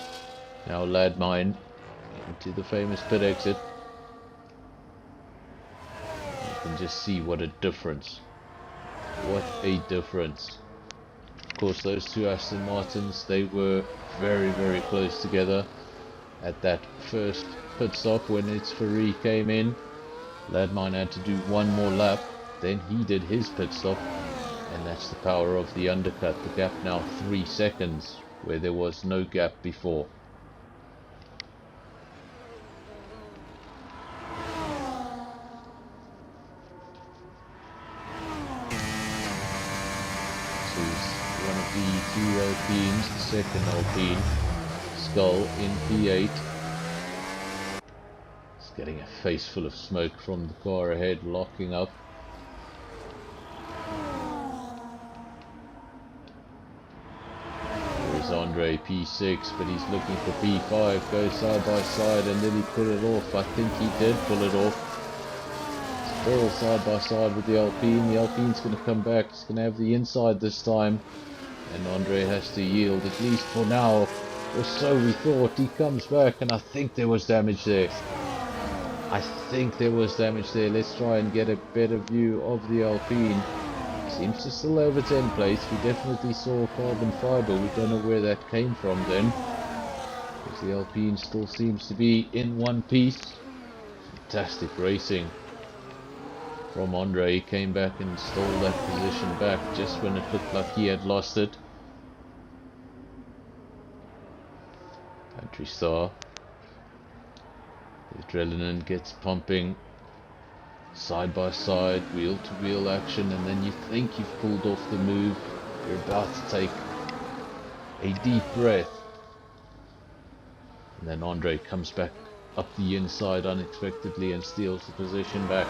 Now Ladmine into the famous pit exit. You can just see what a difference. What a difference. Of course, those 2 Aston Martins, they were very close together at that first pit stop when its Ferrari came in. Ladmine had to do 1 more lap, then he did his pit stop, and that's the power of the undercut. The gap now 3 seconds where there was no gap before. The 2 Alpines, the second Alpine, Skull in P8. It's getting a face full of smoke from the car ahead, locking up. There's Andre P6, but he's looking for P5. Goes side by side, and then he pull it off. I think he did pull it off. Still side by side with the Alpine. The Alpine's going to come back. He's going to have the inside this time, and Andre has to yield, at least for now, or so we thought. He comes back, and I think there was damage there. Let's try and get a better view of the Alpine. Seems to still have its end plates. We definitely saw carbon fiber. We don't know where that came from then, because the Alpine still seems to be in one piece. Fantastic racing from Andre. He came back and stole that position back just when it looked like he had lost it. Country Star. The adrenaline gets pumping. Side by side, wheel to wheel action, and then you think you've pulled off the move. You're about to take a deep breath, and then Andre comes back up the inside unexpectedly and steals the position back.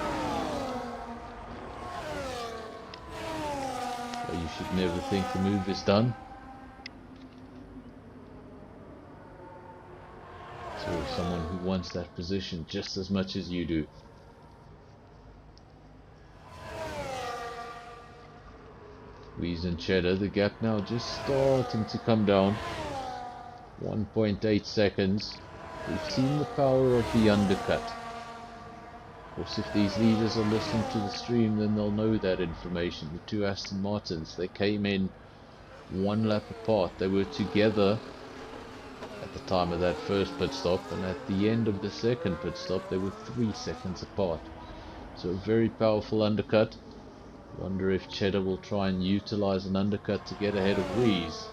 So you should never think the move is done. So someone who wants that position just as much as you do. Wheeze and Cheddar, the gap now just starting to come down. 1.8 seconds. We've seen the power of the undercut. Of course, if these leaders are listening to the stream, then they'll know that information. The two Aston Martins, they came in one lap apart. They were together at the time of that first pit stop, and at the end of the second pit stop, they were 3 seconds apart. So a very powerful undercut. Wonder if Cheddar will try and utilize an undercut to get ahead of Wheeze,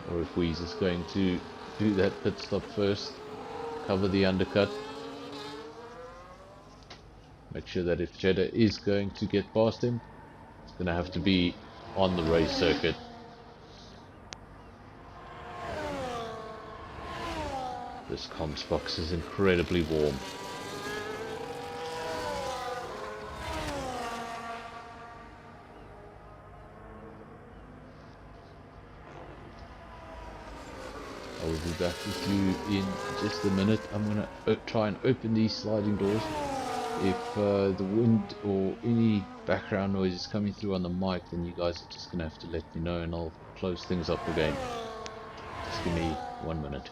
or if Wheeze is going to do that pit stop first, cover the undercut, make sure that if Cheddar is going to get past him, it's going to have to be on the race circuit. This comms box is incredibly warm. I will be back with you in just a minute. I'm going to try and open these sliding doors. If the wind or any background noise is coming through on the mic, then you guys are just going to have to let me know, and I'll close things up again. Just give me 1 minute.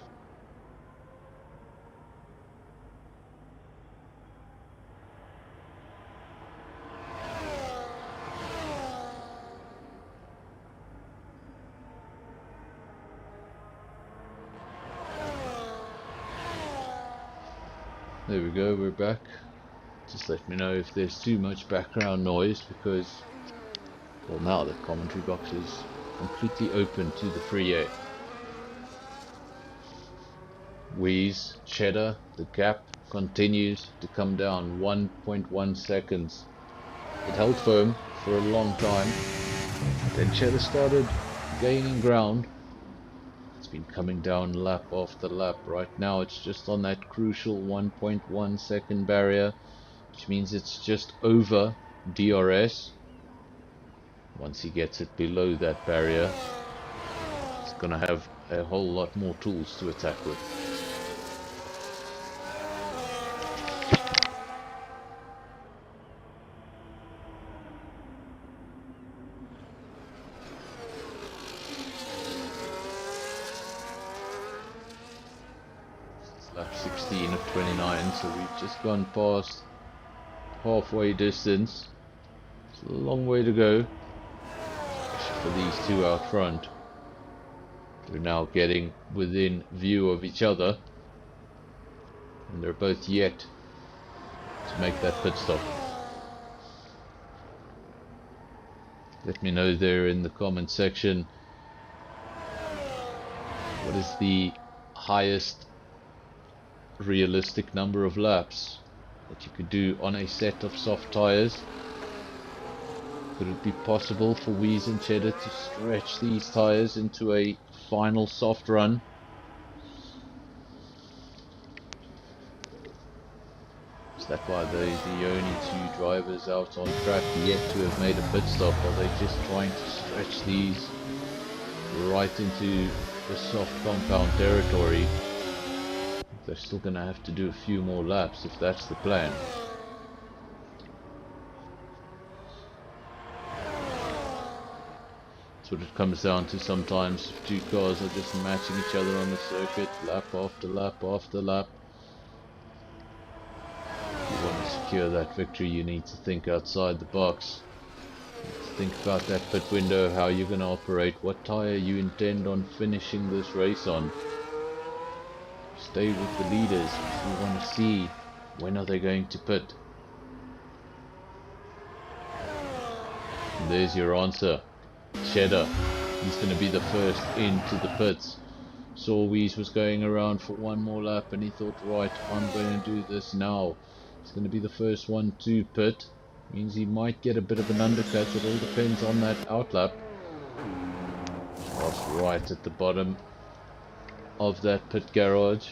There we go, we're back. Just let me know if there's too much background noise, because, well, now the commentary box is completely open to the free air. Wheeze, Cheddar, the gap continues to come down. 1.1 seconds. It held firm for a long time, then Cheddar started gaining ground. It's been coming down lap after lap. Right now it's just on that crucial 1.1 second barrier, which means it's just over DRS. Once he gets it below that barrier, he's gonna have a whole lot more tools to attack with. Lap 16 of 29, so we've just gone past halfway distance. It's a long way to go, especially for these two out front. We're now getting within view of each other, and they're both yet to make that pit stop. Let me know there in the comment section, what is the highest realistic number of laps that you could do on a set of soft tires? Could it be possible for Wheeze and Cheddar to stretch these tires into a final soft run? Is that why they're the only two drivers out on track yet to have made a pit stop? Are they just trying to stretch these right into the soft compound territory. They're still going to have to do a few more laps if that's the plan. That's what it comes down to sometimes. Two cars are just matching each other on the circuit, lap after lap after lap. If you want to secure that victory, you need to think outside the box. Think about that pit window, how you're going to operate, what tyre you intend on finishing this race on. Stay with the leaders. You want to see when are they going to pit. And there's your answer. Cheddar. He's going to be the first into the pits. Sawweeze was going around for one more lap and he thought, right, I'm going to do this now. He's going to be the first one to pit. Means he might get a bit of an undercut. It all depends on that outlap. That's right at the bottom of that pit garage.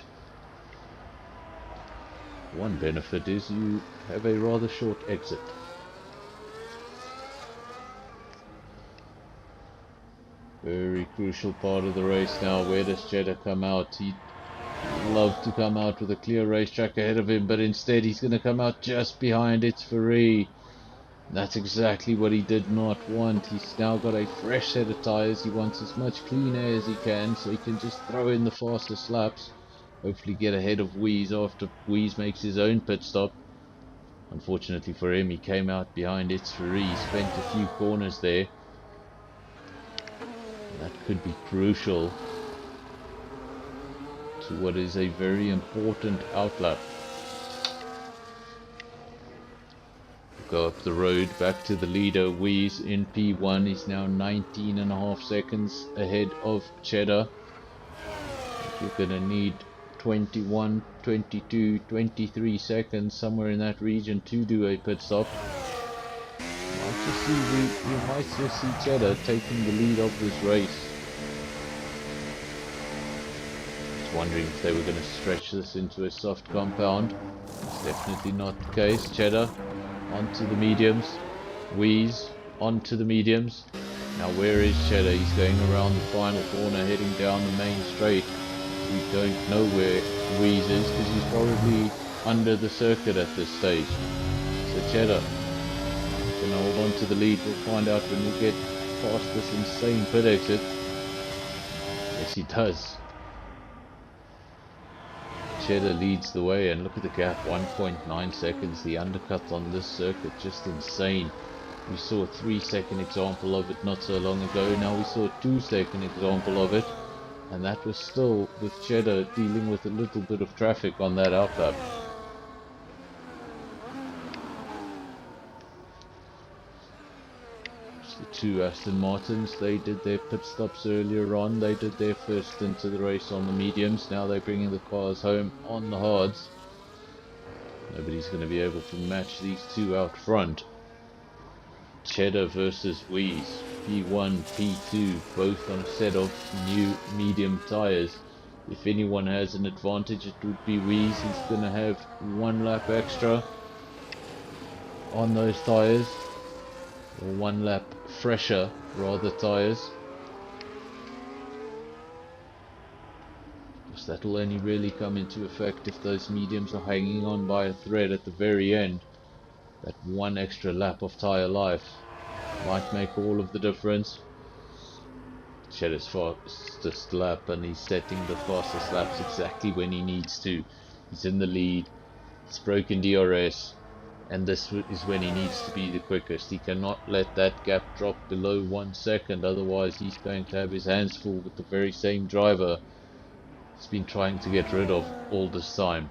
One benefit is you have a rather short exit. Very crucial part of the race now. Where does Cheddar come out? He'd love to come out with a clear racetrack ahead of him, but instead he's going to come out just behind It's Free. That's exactly what he did not want. He's now got a fresh set of tyres. He wants as much clean air as he can so he can just throw in the fastest laps. Hopefully get ahead of Wheeze after Wheeze makes his own pit stop. Unfortunately for him, he came out behind It's Free. He spent a few corners there. That could be crucial to what is a very important outlap. Go up the road back to the leader. Wheeze in P1 is now 19.5 seconds ahead of Cheddar. You're gonna need 21, 22, 23 seconds, somewhere in that region, to do a pit stop. You might just see Cheddar taking the lead of this race. Just wondering if they were going to stretch this into a soft compound. It's definitely not the case. Cheddar onto the mediums. Wheeze onto the mediums. Now where is Cheddar? He's going around the final corner, heading down the main straight. We don't know where Wheeze is because he's probably under the circuit at this stage. So Cheddar gonna hold on to the lead. We'll find out when we get past this insane pit exit. Yes, he does. Cheddar leads the way, and look at the gap, 1.9 seconds. The undercut on this circuit, just insane. We saw a 3-second example of it not so long ago. Now we saw a 2-second example of it, and that was still with Cheddar dealing with a little bit of traffic on that outlap. The two Aston Martins, they did their pit stops earlier on. They did their first into the race on the mediums. Now they're bringing the cars home on the hards. Nobody's going to be able to match these two out front. Cheddar versus Wheeze, P1, P2, both on a set of new medium tyres. If anyone has an advantage, it would be Wheeze. He's going to have one lap extra on those tyres, or one lap fresher rather tyres. Because that will only really come into effect if those mediums are hanging on by a thread at the very end. That one extra lap of tyre life might make all of the difference. Cheddar's fastest lap, and he's setting the fastest laps exactly when he needs to. He's in the lead, he's broken DRS, and this is when he needs to be the quickest. He cannot let that gap drop below 1 second, otherwise he's going to have his hands full with the very same driver he's been trying to get rid of all this time.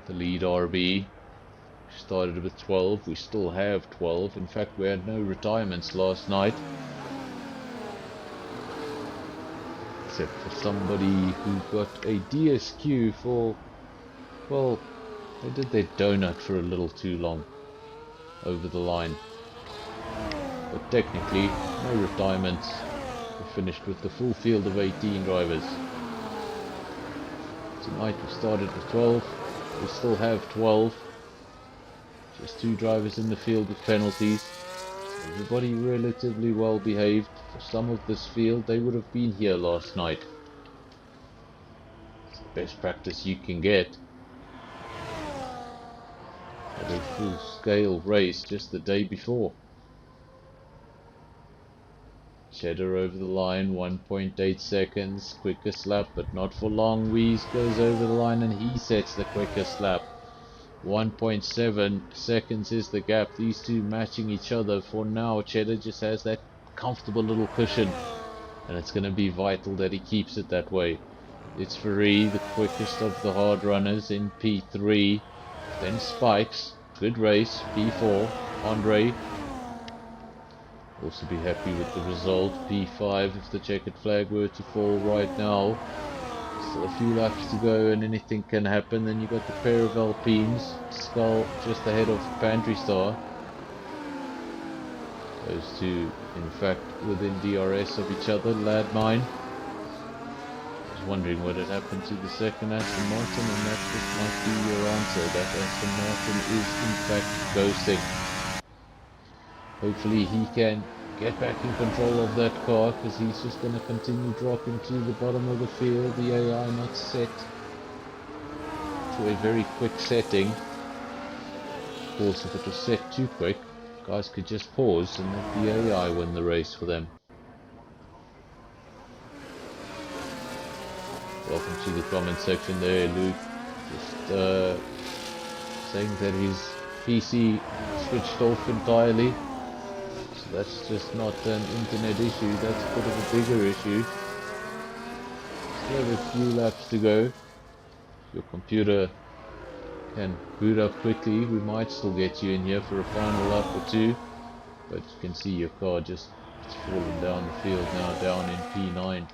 The lead RB started with 12. We still have 12. In fact, we had no retirements last night, except for somebody who got a DSQ for, well, they did their donut for a little too long over the line. But technically, no retirements. We finished with the full field of 18 drivers. Tonight we started with 12. We still have 12. There's 2 drivers in the field with penalties. Everybody relatively well behaved. For some of this field, they would have been here last night. It's the best practice you can get. Had a full-scale race just the day before. Cheddar over the line, 1.8 seconds, quickest lap, but not for long. Weeze goes over the line and he sets the quickest lap. 1.7 seconds is the gap, these two matching each other for now. Cheddar just has that comfortable little cushion, and it's going to be vital that he keeps it that way. It's Faree, the quickest of the hard runners, in P3, then Spikes, good race, P4, Andre. Also be happy with the result. P5 if the checkered flag were to fall right now. Still a few laps to go and anything can happen. Then you got the pair of Alpines. Skull just ahead of Pantry Star. Those two in fact within DRS of each other. Landmine. I was wondering what had happened to the second Aston Martin, and that just might be your answer. That Aston Martin is in fact ghosting. Hopefully he can get back in control of that car, because he's just going to continue dropping to the bottom of the field. The AI not set to a very quick setting. Of course, if it was set too quick, guys could just pause and let the AI win the race for them. Welcome to the comment section there, Luke. Just saying that his PC switched off entirely. That's just not an internet issue, that's a bit of a bigger issue. Still have a few laps to go. If your computer can boot up quickly, we might still get you in here for a final lap or 2. But you can see your car just falling down the field now, down in P9.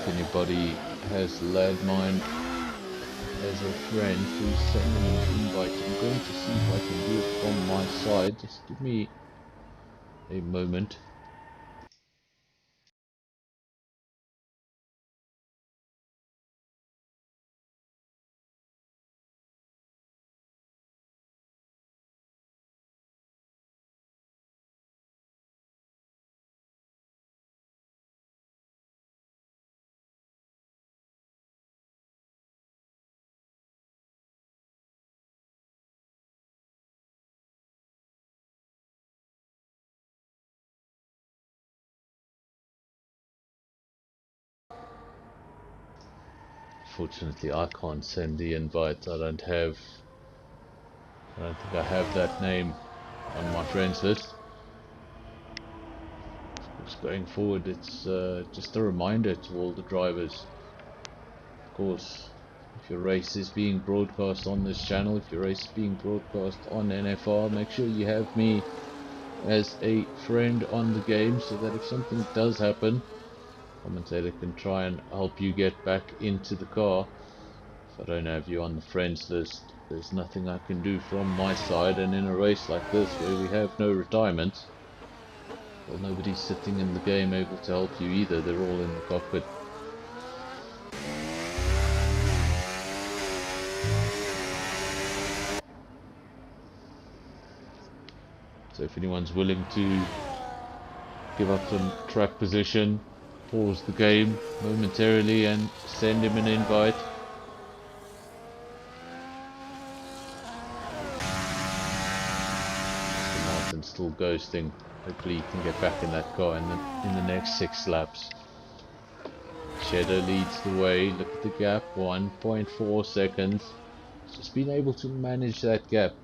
Anybody has Landmine as a friend, please send me an invite. I'm going to see if I can do it from my side. Just give me a moment. Fortunately, I can't send the invite. I don't think I have that name on my friends list. Of course, going forward, it's just a reminder to all the drivers. Of course, if your race is being broadcast on this channel, if your race is being broadcast on NFR, make sure you have me as a friend on the game, so that if something does happen, commentator can try and help you get back into the car. If I don't have you on the friends list, there's nothing I can do from my side, and in a race like this where we have no retirements, well, nobody's sitting in the game able to help you either. They're all in the cockpit. So if anyone's willing to give up some track position, pause the game momentarily and send him an invite. Mr. Martin's still ghosting. Hopefully he can get back in that car in the next 6 laps. Cheddar leads the way. Look at the gap, 1.4 seconds. He's just been able to manage that gap.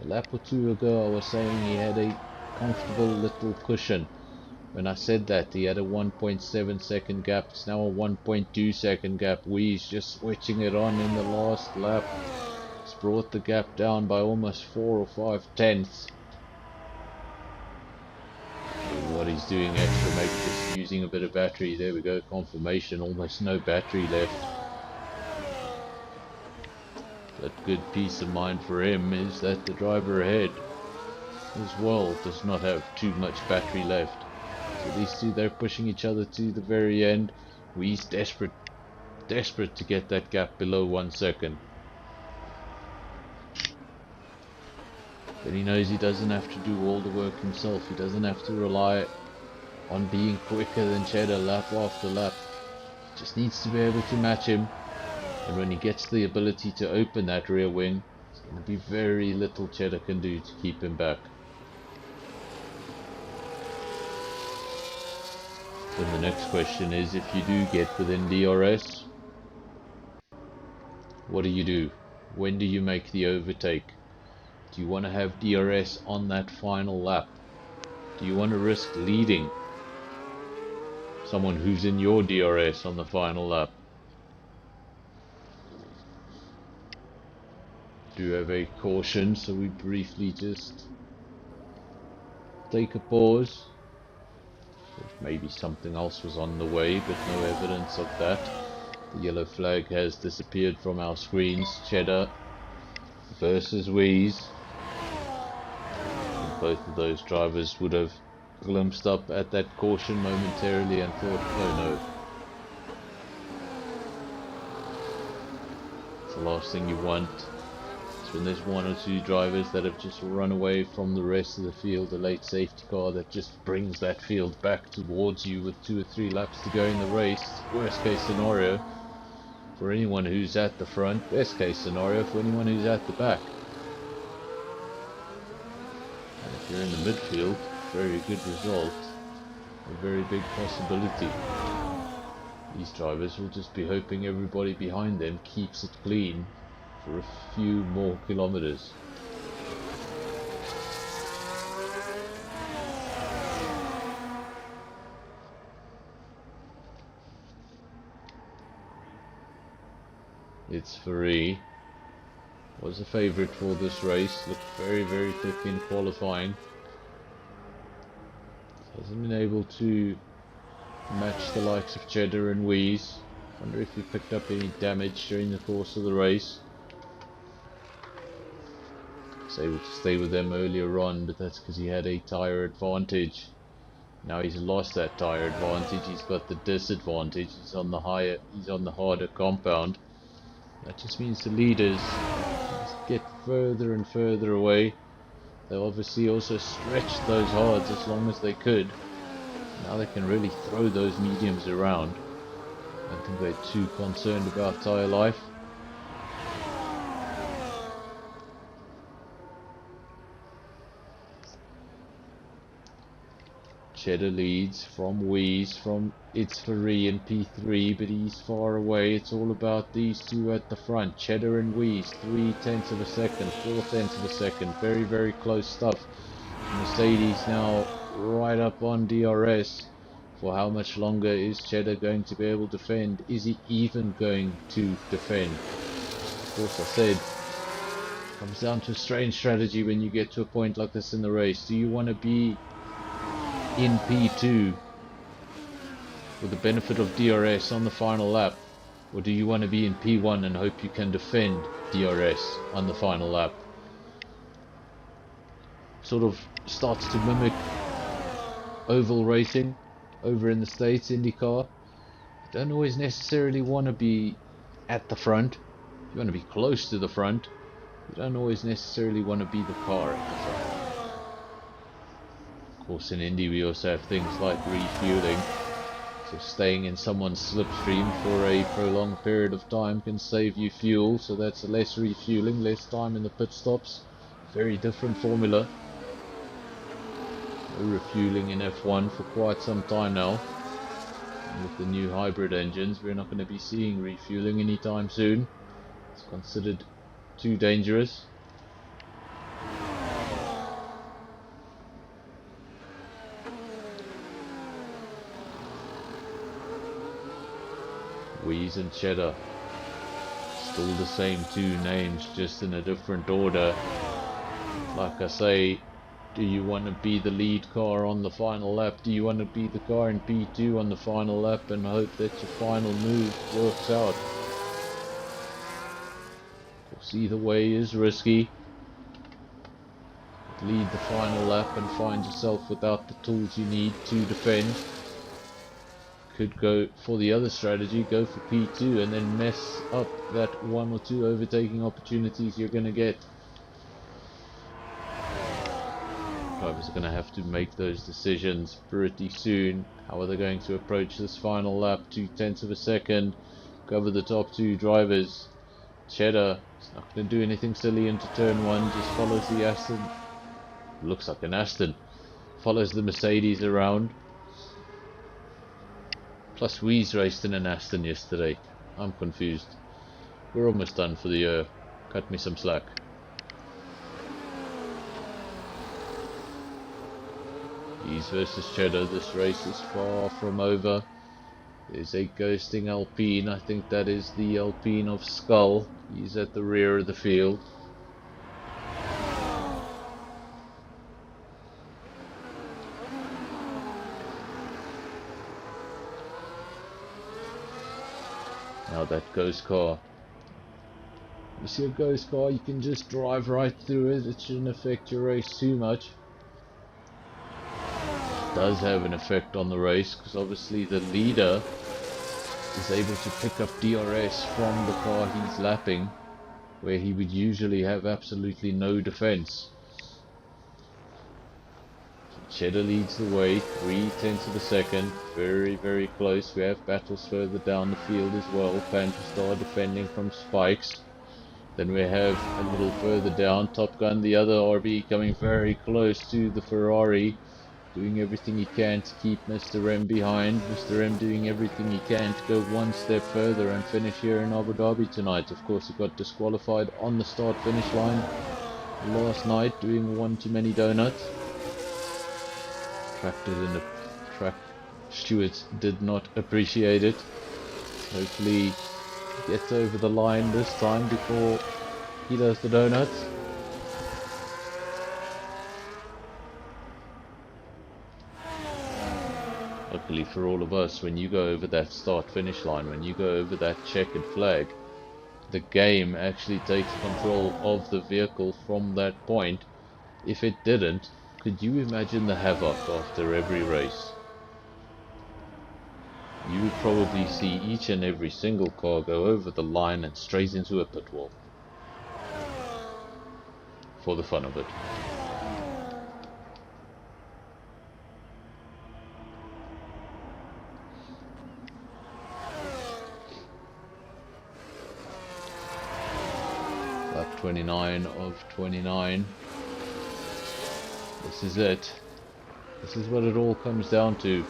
A lap or 2 ago I was saying he had a comfortable little cushion. When I said that, he had a 1.7 second gap. It's now a 1.2 second gap. We's just switching it on in the last lap. It's brought the gap down by almost 4 or 5 tenths. What he's doing extra, maybe just using a bit of battery. There we go, confirmation, almost no battery left. But good peace of mind for him is that the driver ahead as well does not have too much battery left. So these two, they're pushing each other to the very end. He's desperate to get that gap below 1 second. But he knows he doesn't have to do all the work himself. He doesn't have to rely on being quicker than Cheddar lap after lap. He just needs to be able to match him. And when he gets the ability to open that rear wing, there's going to be very little Cheddar can do to keep him back. Then the next question is, if you do get within DRS, what do? When do you make the overtake? Do you want to have DRS on that final lap? Do you want to risk leading someone who's in your DRS on the final lap? Do have a caution, so we briefly just take a pause. Maybe something else was on the way, but no evidence of that. The yellow flag has disappeared from our screens. Cheddar versus Wheeze. Both of those drivers would have glimpsed up at that caution momentarily and thought, oh no. It's the last thing you want. It's when there's one or two drivers that have just run away from the rest of the field, a late safety car that just brings that field back towards you with 2 or 3 laps to go in the race. Worst case scenario for anyone who's at the front, best case scenario for anyone who's at the back. And if you're in the midfield, very good result, a very big possibility. These drivers will just be hoping everybody behind them keeps it clean for a few more kilometers. It's Free. Was a favourite for this race. Looked very quick in qualifying. Hasn't been able to match the likes of Cheddar and Wheeze. Wonder if he picked up any damage during the course of the race. Was able to stay with them earlier on, but that's because he had a tyre advantage. Now he's lost that tyre advantage. He's got the disadvantage. He's on the harder compound. That just means the leaders get further and further away. They obviously also stretched those hards as long as they could. Now they can really throw those mediums around. I don't think they're too concerned about tyre life. Cheddar leads from Wheeze, from It's Free in P3, but he's far away. It's all about these two at the front. Cheddar and Wheeze, 3/10 of a second, 4/10 of a second. Very close stuff. Mercedes now right up on DRS. For how much longer is Cheddar going to be able to defend? Is he even going to defend? Of course, I said, it comes down to a strange strategy when you get to a point like this in the race. Do you want to be in P2 with the benefit of DRS on the final lap, or do you want to be in P1 and hope you can defend DRS on the final lap? Sort of starts to mimic oval racing over in the States, IndyCar. You don't always necessarily want to be at the front. You want to be close to the front. You don't always necessarily want to be the car at the front. Of course, in Indy we also have things like refueling. So staying in someone's slipstream for a prolonged period of time can save you fuel. So that's less refueling, less time in the pit stops. Very different formula. No refueling in F1 for quite some time now. And with the new hybrid engines, we're not going to be seeing refueling anytime soon. It's considered too dangerous. Wheeze and Cheddar, still the same two names, just in a different order. Like I say, do you want to be the lead car on the final lap? Do you want to be the car in P2 on the final lap and hope that your final move works out? course, either way is risky. Lead the final lap and find yourself without the tools you need to defend. Could go for the other strategy, go for P2 and then mess up that 1 or 2 overtaking opportunities you're going to get. Drivers are going to have to make those decisions pretty soon. How are they going to approach this final lap? 0.2 of a second. Cover the top 2 drivers. Cheddar is not going to do anything silly into turn 1, just follows the Aston. Looks like an Aston. Follows the Mercedes around. Plus Weeze raced in an Aston yesterday. I'm confused. We're almost done for the year. Cut me some slack. Weeze versus Cheddar. This race is far from over. There's a ghosting Alpine. I think that is the Alpine of Skull. He's at the rear of the field. Now that ghost car. You see a ghost car, you can just drive right through it. It shouldn't affect your race too much. It does have an effect on the race because obviously the leader is able to pick up DRS from the car he's lapping, where he would usually have absolutely no defense. Cheddar leads the way, 0.3 of a second, very very close. We have battles further down the field as well. Pantherstar defending from spikes. Then we have a little further down Top Gun, the other RB, coming very close to the Ferrari, doing everything he can to keep Mr. M behind. Mr. M doing everything he can to go one step further and finish here in Abu Dhabi tonight. Of course, he got disqualified on the start finish line last night, doing one too many donuts. Tractor in the track stewards did not appreciate it. Hopefully he gets over the line this time before he does the donuts. Luckily for all of us, when you go over that start finish line, when you go over that checkered flag, the game actually takes control of the vehicle from that point. If it didn't, could you imagine the havoc after every race? You would probably see each and every single car go over the line and straight into a pit wall. For the fun of it. Lap 29 of 29. This is it. This is what it all comes down to.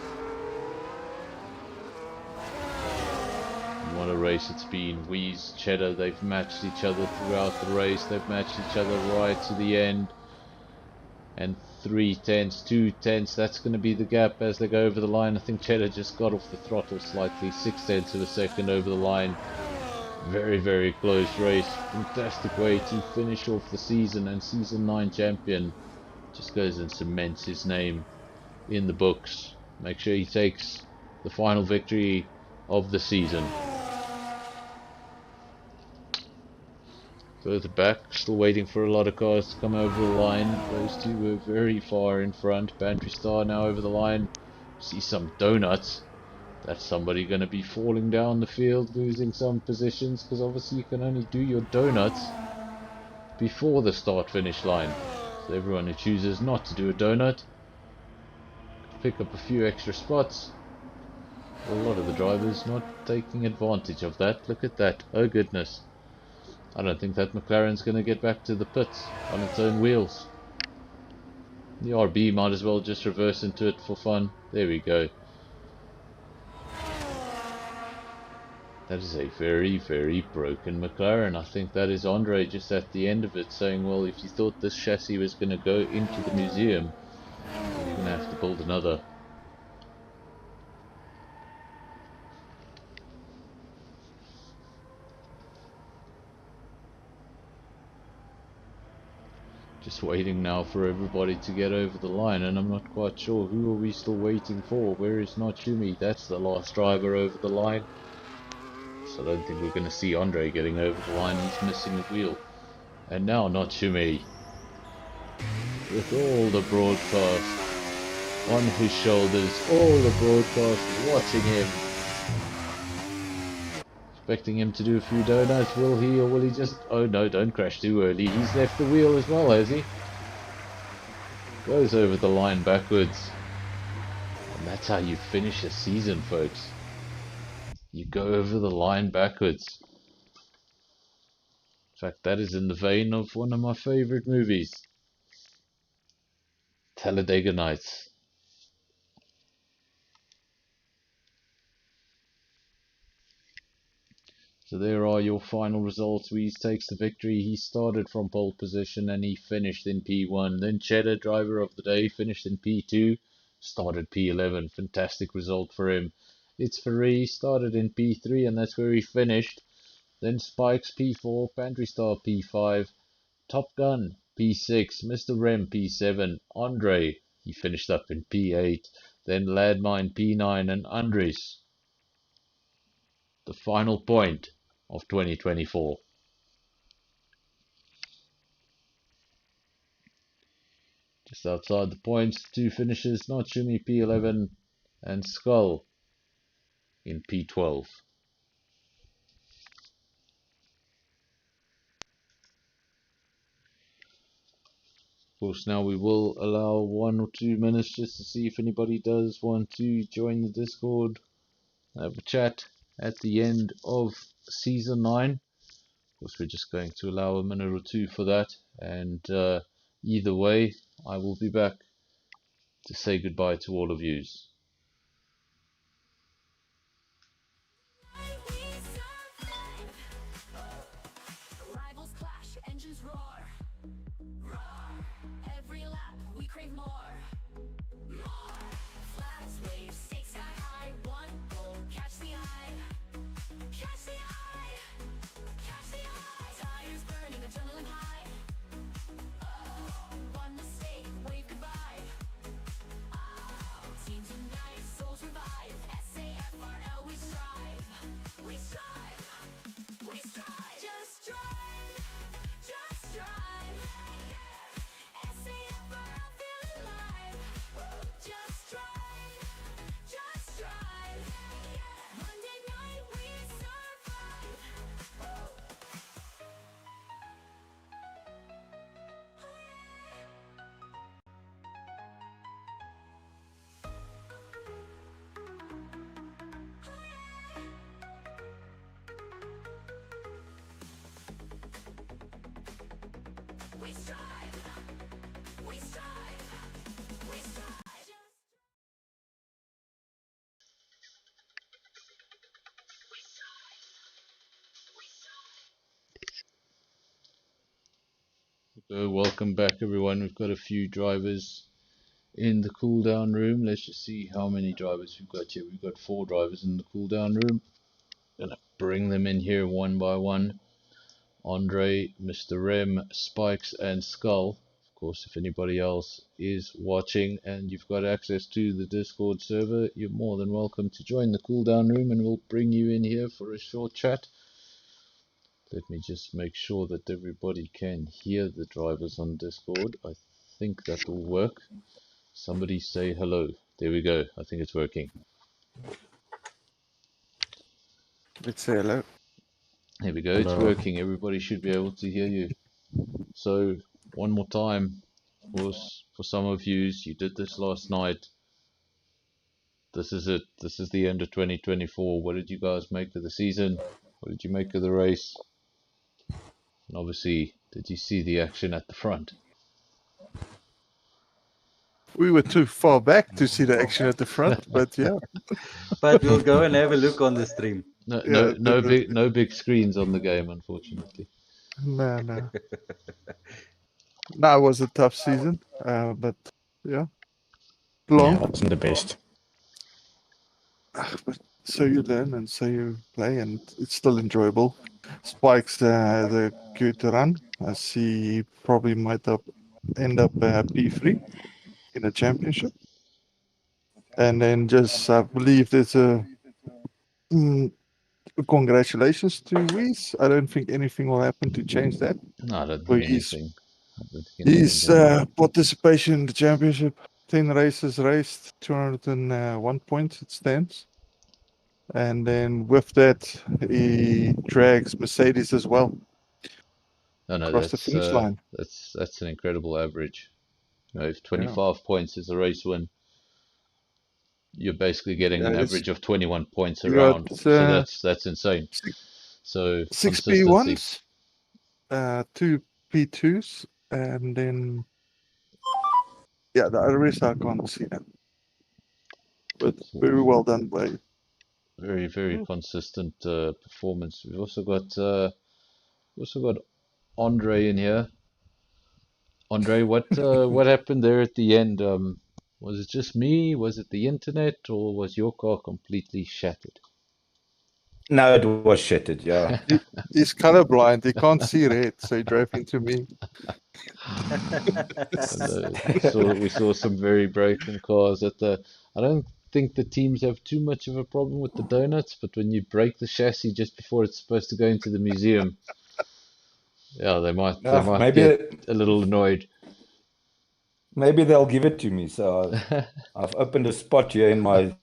And what a race it's been. Weeze, Cheddar, they've matched each other throughout the race. They've matched each other right to the end. And 0.3, 0.2, that's going to be the gap as they go over the line. I think Cheddar just got off the throttle slightly. 0.6 of a second over the line. Very, very close race. Fantastic way to finish off the season, and Season 9 champion just goes and cements his name in the books. Make sure he takes the final victory of the season. Further back, still waiting for a lot of cars to come over the line. Those two were very far in front. Pantherstar now over the line. See some donuts. That's somebody going to be falling down the field, losing some positions, because obviously you can only do your donuts before the start finish line. So everyone who chooses not to do a donut pick up a few extra spots. A lot of the drivers not taking advantage of that. Look at that. Oh goodness. I don't think that McLaren's going to get back to the pits on its own wheels. The RB might as well just reverse into it for fun. There we go. That is a very, very broken McLaren. I think that is Andre just at the end of it saying, well, if you thought this chassis was going to go into the museum, you're going to have to build another. Just waiting now for everybody to get over the line, and I'm not quite sure who are we still waiting for. Where is Nochumi? That's the last driver over the line. So I don't think we're going to see Andre getting over the line. He's missing a wheel. And now Natsumi, with all the broadcast on his shoulders, all the broadcast watching him, expecting him to do a few donuts. Will he, or will he just... Oh no, don't crash too early. He's left the wheel as well, has he? Goes over the line backwards. And that's how you finish a season, folks. You go over the line backwards. In fact, that is in the vein of one of my favorite movies, Talladega Nights. So there are your final results. Weeze takes the victory. He started from pole position and he finished in P1. Then Cheddar, driver of the day, finished in P2, started P11. Fantastic result for him. It's Ferrari, started in P3 and that's where he finished. Then Spikes P4, Pantry Star P5, Top Gun P6, Mr. Rem P7, Andre, he finished up in P8, then Ladmine P9 and Andres, the final point of 2024. Just outside the points, two finishes, Natsumi P11 and Skull in P12. Of course, now we will allow 1 or 2 minutes just to see if anybody does want to join the Discord, have a chat at the end of Season 9. Of course, we're just going to allow a minute or two for that, and either way, I will be back to say goodbye to all of yous. Rivals clash, engines roar. Roar. Every lap we crave more. More. Flags wave, stakes sky high. One goal, catch the eye. Catch the eye. Catch the eye. Tires burning, adrenaline high. Oh, one mistake, wave goodbye. Oh, teams unite, souls revive. SAFRL, we strive. We strive. We strive. Just drive. Just drive. SAFRL, feel alive. Just drive. Just drive. Monday night we survive. We strive. We strive. We strive. Welcome back, everyone. We've got a few drivers in the cool down room. Let's just see how many drivers we've got here. We've got 4 drivers in the cool down room. Gonna bring them in here one by one. Andre, Mr. Rem, Spikes and Skull. Of course, if anybody else is watching and you've got access to the Discord server, you're more than welcome to join the cool down room and we'll bring you in here for a short chat. Let me just make sure that everybody can hear the drivers on Discord. I think that will work. Somebody say hello. There we go. I think it's working. Let's say hello. There we go. It's working. Everybody should be able to hear you. So, one more time. Of course, for some of you did this last night. This is it. This is the end of 2024. What did you guys make of the season? What did you make of the race? And obviously, did you see the action at the front? We were too far back to see the action at the front, but yeah. But we'll go and have a look on the stream. No big screens on the game, unfortunately. No. No, it was a tough season, but yeah. Long. Yeah, wasn't the best. But so you learn and so you play, and it's still enjoyable. Spikes had a good run. I see he probably might end up P3 in a championship. And then I believe there's a congratulations to Weiss. I don't think anything will happen to change that. No, I don't For think his anything. I don't think anything's his happened. participation in the championship, 10 races raced, 201 points it stands. And then with that, he drags Mercedes as well No, across the finish line. that's an incredible average. You know, if Yeah. 25 points is a race win, you're basically getting an Yeah, average of 21 points you around. got So that's insane. So six consistency. P1s, 2 P2s, and then yeah, the other race I can't see them. But very well done by Very, very consistent performance. We've also got Andre in here. Andre, what happened there at the end? Was it just me? Was it the internet, or was your car completely shattered? No, it was shattered, yeah. he's colorblind, he can't see red, so he drove into me. And, we saw some very broken cars at the. I don't think the teams have too much of a problem with the donuts, but when you break the chassis just before it's supposed to go into the museum, yeah, they might maybe get a little annoyed. maybe they'll give it to me. So I've opened a spot here in my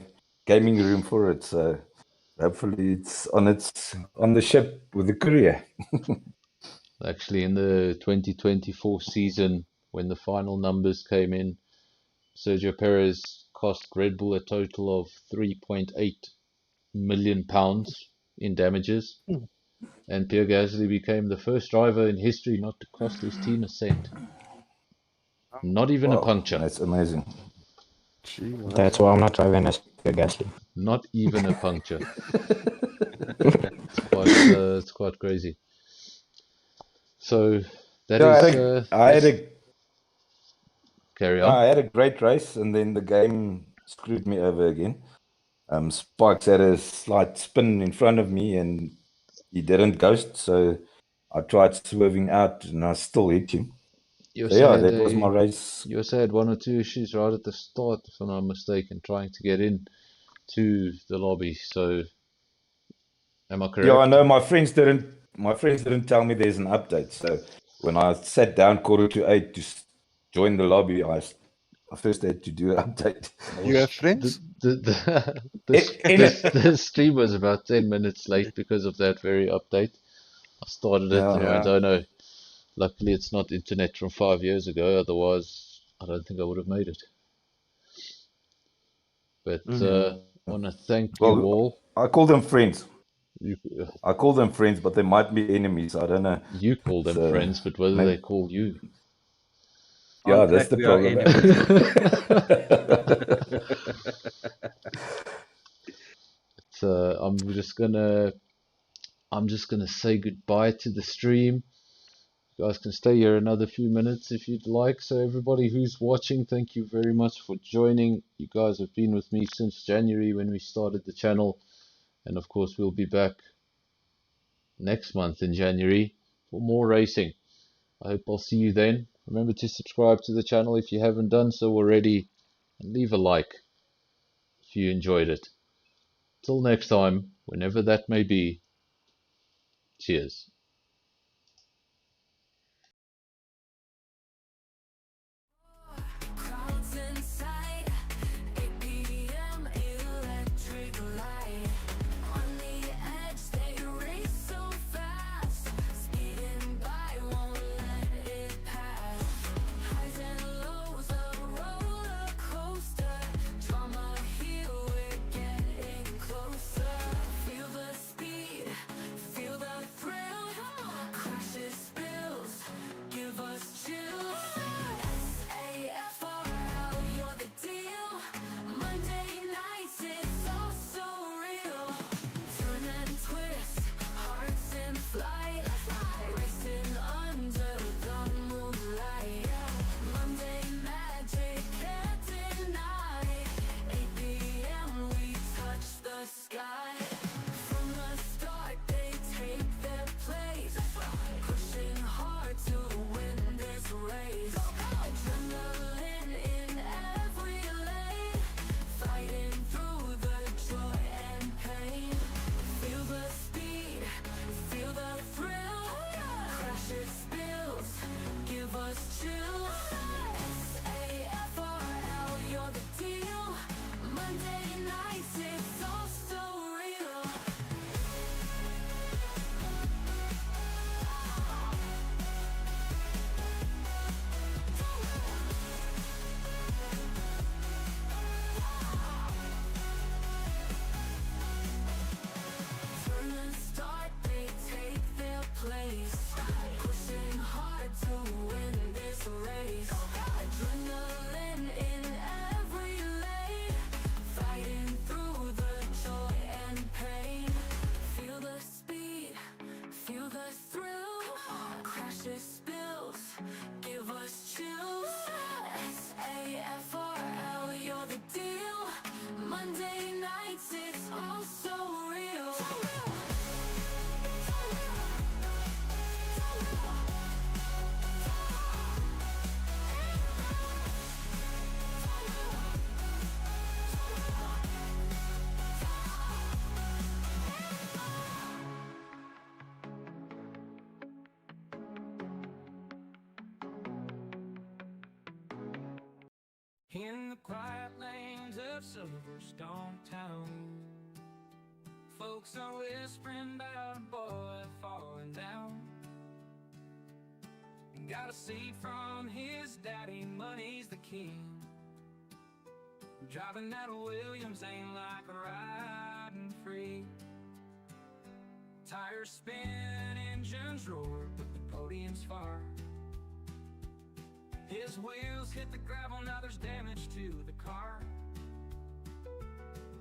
gaming room for it. So hopefully it's on the ship with the courier. Actually, in the 2024 season, when the final numbers came in, Sergio Perez cost Red Bull a total of £3.8 million in damages, and Pierre Gasly became the first driver in history not to cost his team a cent. Not even a Wow, puncture. that's amazing. Gee, well, That's why I'm not driving as a Gasly. Not even a puncture. It's quite crazy. So that Yeah, is. Carry on. I had a great race, and then the game screwed me over again. Spikes had a slight spin in front of me, and he didn't ghost, so I tried swerving out, and I still hit him. You So yeah, that was my race. You also had one or two issues right at the start, if I'm not mistaken, trying to get in to the lobby. So, am I correct? Yeah, I know my friends didn't tell me there's an update. So when I sat down 7:45 to join the lobby, I first had to do an update. you have friends? The stream was about 10 minutes late because of that very update. I started it and went, oh no. Luckily, it's not internet from 5 years ago. Otherwise, I don't think I would have made it. But I want to thank you all. I call them friends. You, I call them friends, but they might be enemies. I don't know. you call them friends, but whether they call you. Yeah, that's the problem. I'm just gonna say goodbye to the stream. You guys can stay here another few minutes if you'd like. So everybody who's watching, thank you very much for joining. You guys have been with me since January when we started the channel. And of course, we'll be back next month in January for more racing. I hope I'll see you then. Remember to subscribe to the channel if you haven't done so already. And leave a like if you enjoyed it. Till next time, whenever that may be. Cheers. Crowds inside, 8 p.m. electric light. On the edge, they race so fast. Speeding by, won't let it pass. Highs and lows, a roller coaster. Drama here, we're getting closer. Feel the speed, feel the thrill. In the quiet lanes of Silverstone town, folks are whispering about a boy falling down. Got a seat from his daddy, money's the king. Driving that Williams ain't like riding free. Tires spin, engines roar, but the podium's far. His wheels hit the gravel, now there's damage to the car.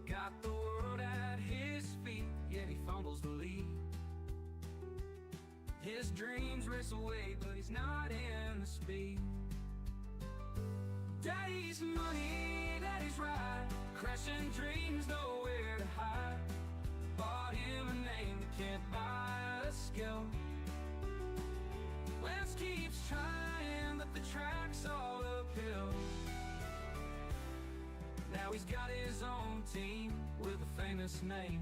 Got the world at his feet, yet he fumbles the lead. His dreams race away, but he's not in the speed. Daddy's money, daddy's ride, crashing dreams, nowhere to hide. Bought him a name that can't buy a skill. Lance keeps trying, but the track's all uphill. Now he's got his own team with a famous name.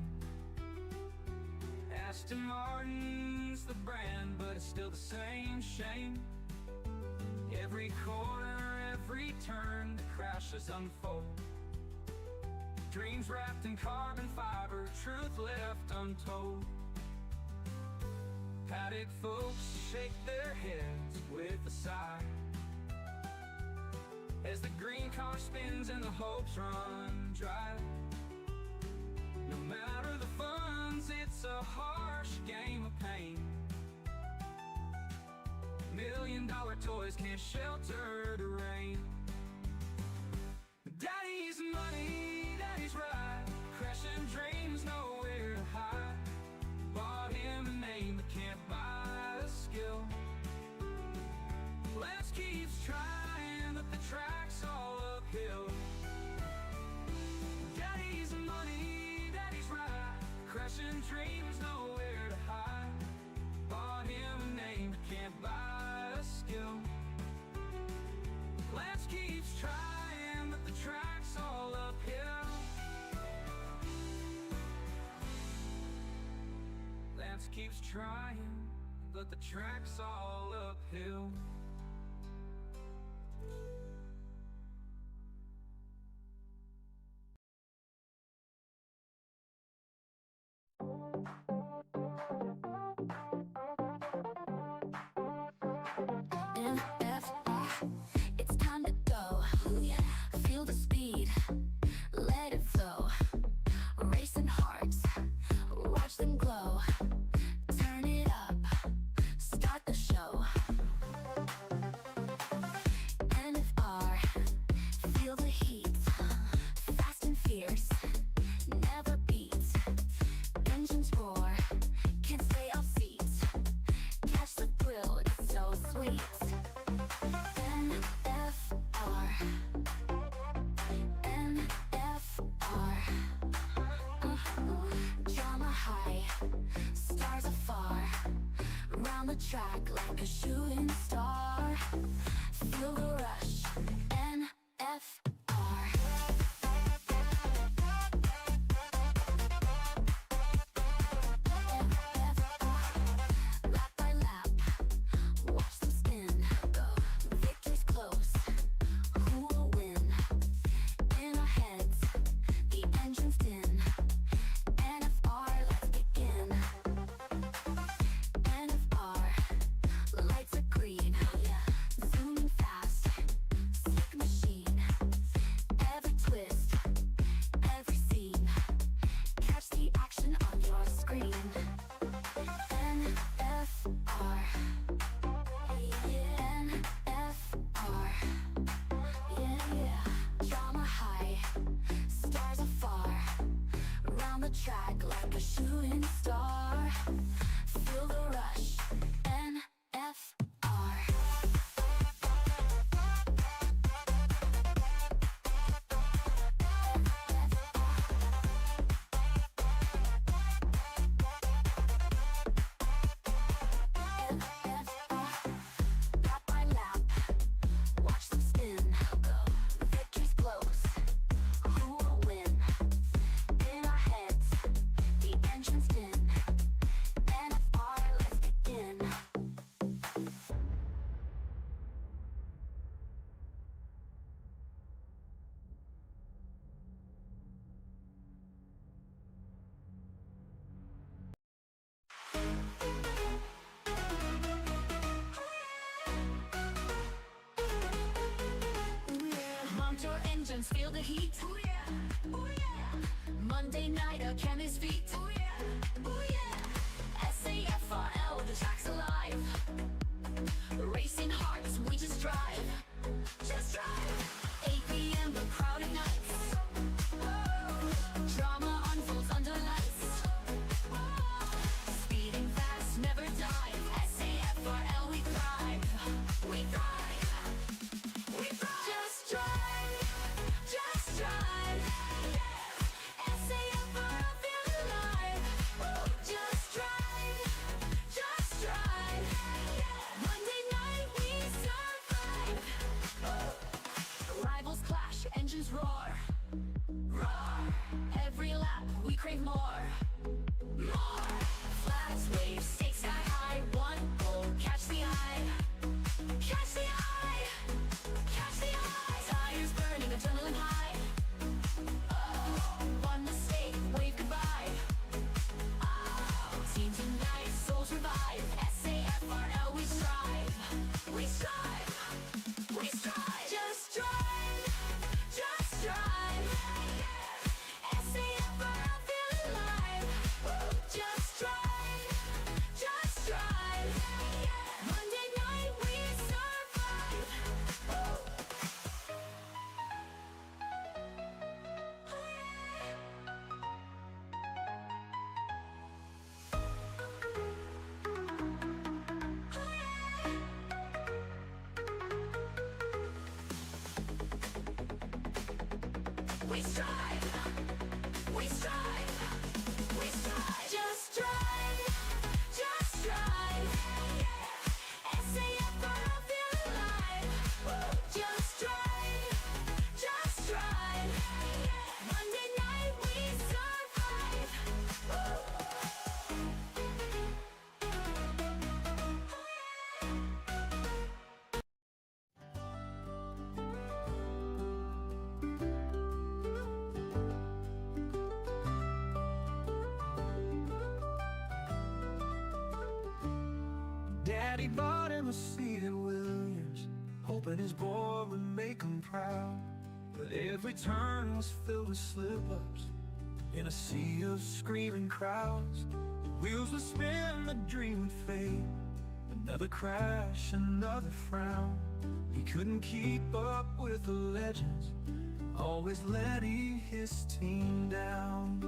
Aston Martin's the brand, but it's still the same shame. Every corner, every turn, the crashes unfold. Dreams wrapped in carbon fiber, truth left untold. Paddock folks shake their heads with a sigh as the green car spins and the hopes run dry. No matter the funds, it's a harsh game of pain. $1 million toys can't shelter the rain. Daddy's money, daddy's ride, crashing dreams, nowhere to hide. Bought him a name that can't buy a skill. Lance keeps trying, but the track's all uphill. Daddy's money, daddy's ride, crashing dreams, nowhere to hide. Bought him a name that can't buy a skill. Lance keeps trying, but the track's all uphill. Lance keeps trying, but the track's all uphill. It's time to go. Feel the speed, let it flow. Racing hearts, watch them glow. Turn it up, start the show. NFR, feel the heat. Fast and fierce, never beats. Engines roar, can't stay off seats. Catch the thrill, it's so sweet. NFR, NFR, drama high, stars afar. Round the track like a shooting star. Feel the rush, NFR. Lap by lap, watch them spin. Victory's close, who will win? In our heads, the engine's din. NFR, let's begin. NFR, lights are green. Zooming fast, slick machine. Every twist, every scene. Catch the action on your screen. NFR, NFR, yeah. Drama high, stars afar. Round the track like a shooting star. Feel the rush, NFR. Lap by lap, watch them spin. Victory's close, who will win? In our heads, engines feel the heat. Ooh yeah, ooh yeah. Monday night, a chemist's feet. Ooh yeah, ooh yeah. SAFRL, the track's alive. Racing hearts, we just drive. Just drive. 8 p.m. the crowd ignites. Drama unfolds under lights. Speeding fast, never dive. SAFRL, we thrive. We thrive. We thrive. Just drive. Just drive. SAFRL, feel alive. Just drive. Just drive. Monday night, we survive. Rivals clash, engines roar. Roar. Every lap, we crave more. More. Flags wave, stakes sky high. One goal, catch the eye. Catch the eye. Catch the eye. Tires burning, adrenaline high. Oh, one mistake, wave goodbye. Oh, teams unite, souls revive. SAFRL, we strive. We strive. We strive. Just drive. Just drive. SAFRL, feel alive. Just drive. Just drive. Monday night, we survive. We strive. We strive. We strive. Just drive. Just drive. SAFRL, feel alive. Just drive. Just drive. Monday night, we survive. Daddy bought him a seat in Williams, hoping his boy would make him proud. But every turn was filled with slip-ups in a sea of screaming crowds. The wheels would spin, the dream would fade. Another crash, another frown. He couldn't keep up with the legends, always letting his team down.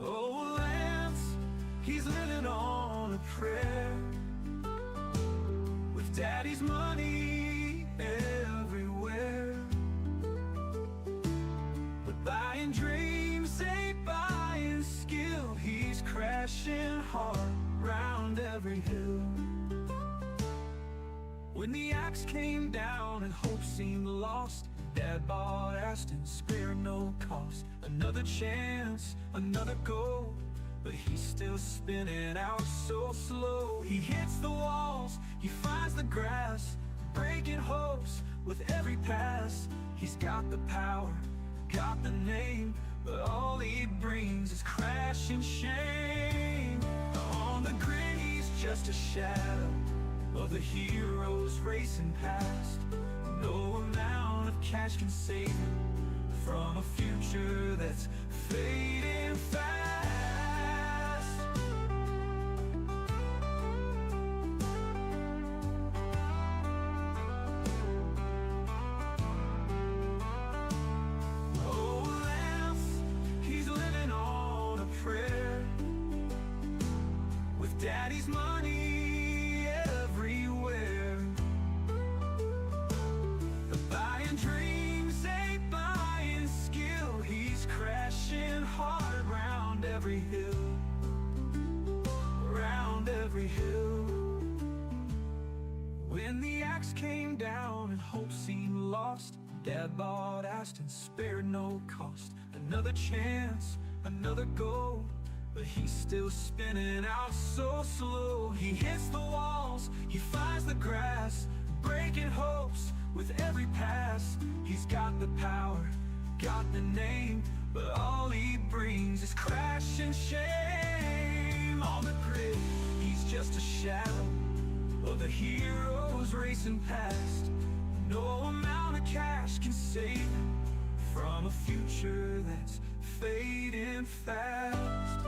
Oh, Lance, he's living on a prayer, with Daddy's money everywhere. But buying dreams ain't buying skill. He's crashing hard round every hill. When the axe came down and hope seemed lost, Dad bought Aston, spare no cost. Another chance, another goal, but he's still spinning out so slow. He hits the walls, he finds the grass, breaking hopes with every pass. He's got the power, got the name, but all he brings is crash and shame. On the grid, he's just a shadow of the heroes racing past. No amount of cash can save him from a future that's fading fast. Oh, Lance, he's living on a prayer, with Daddy's money everywhere. But buying dreams ain't buying skill. He's crashing hard round every hill, round every hill. When the axe came down and hope seemed lost, Dad bought Aston, spared no cost. Another chance, another goal, but he's still spinning out so slow. He hits the walls, he finds the grass, breaking hopes with every pass. He's got the power, got the name, but all he brings is crash and shame. On the grid, he's just a shadow of the heroes racing past. No amount of cash can save him from a future that's fading fast.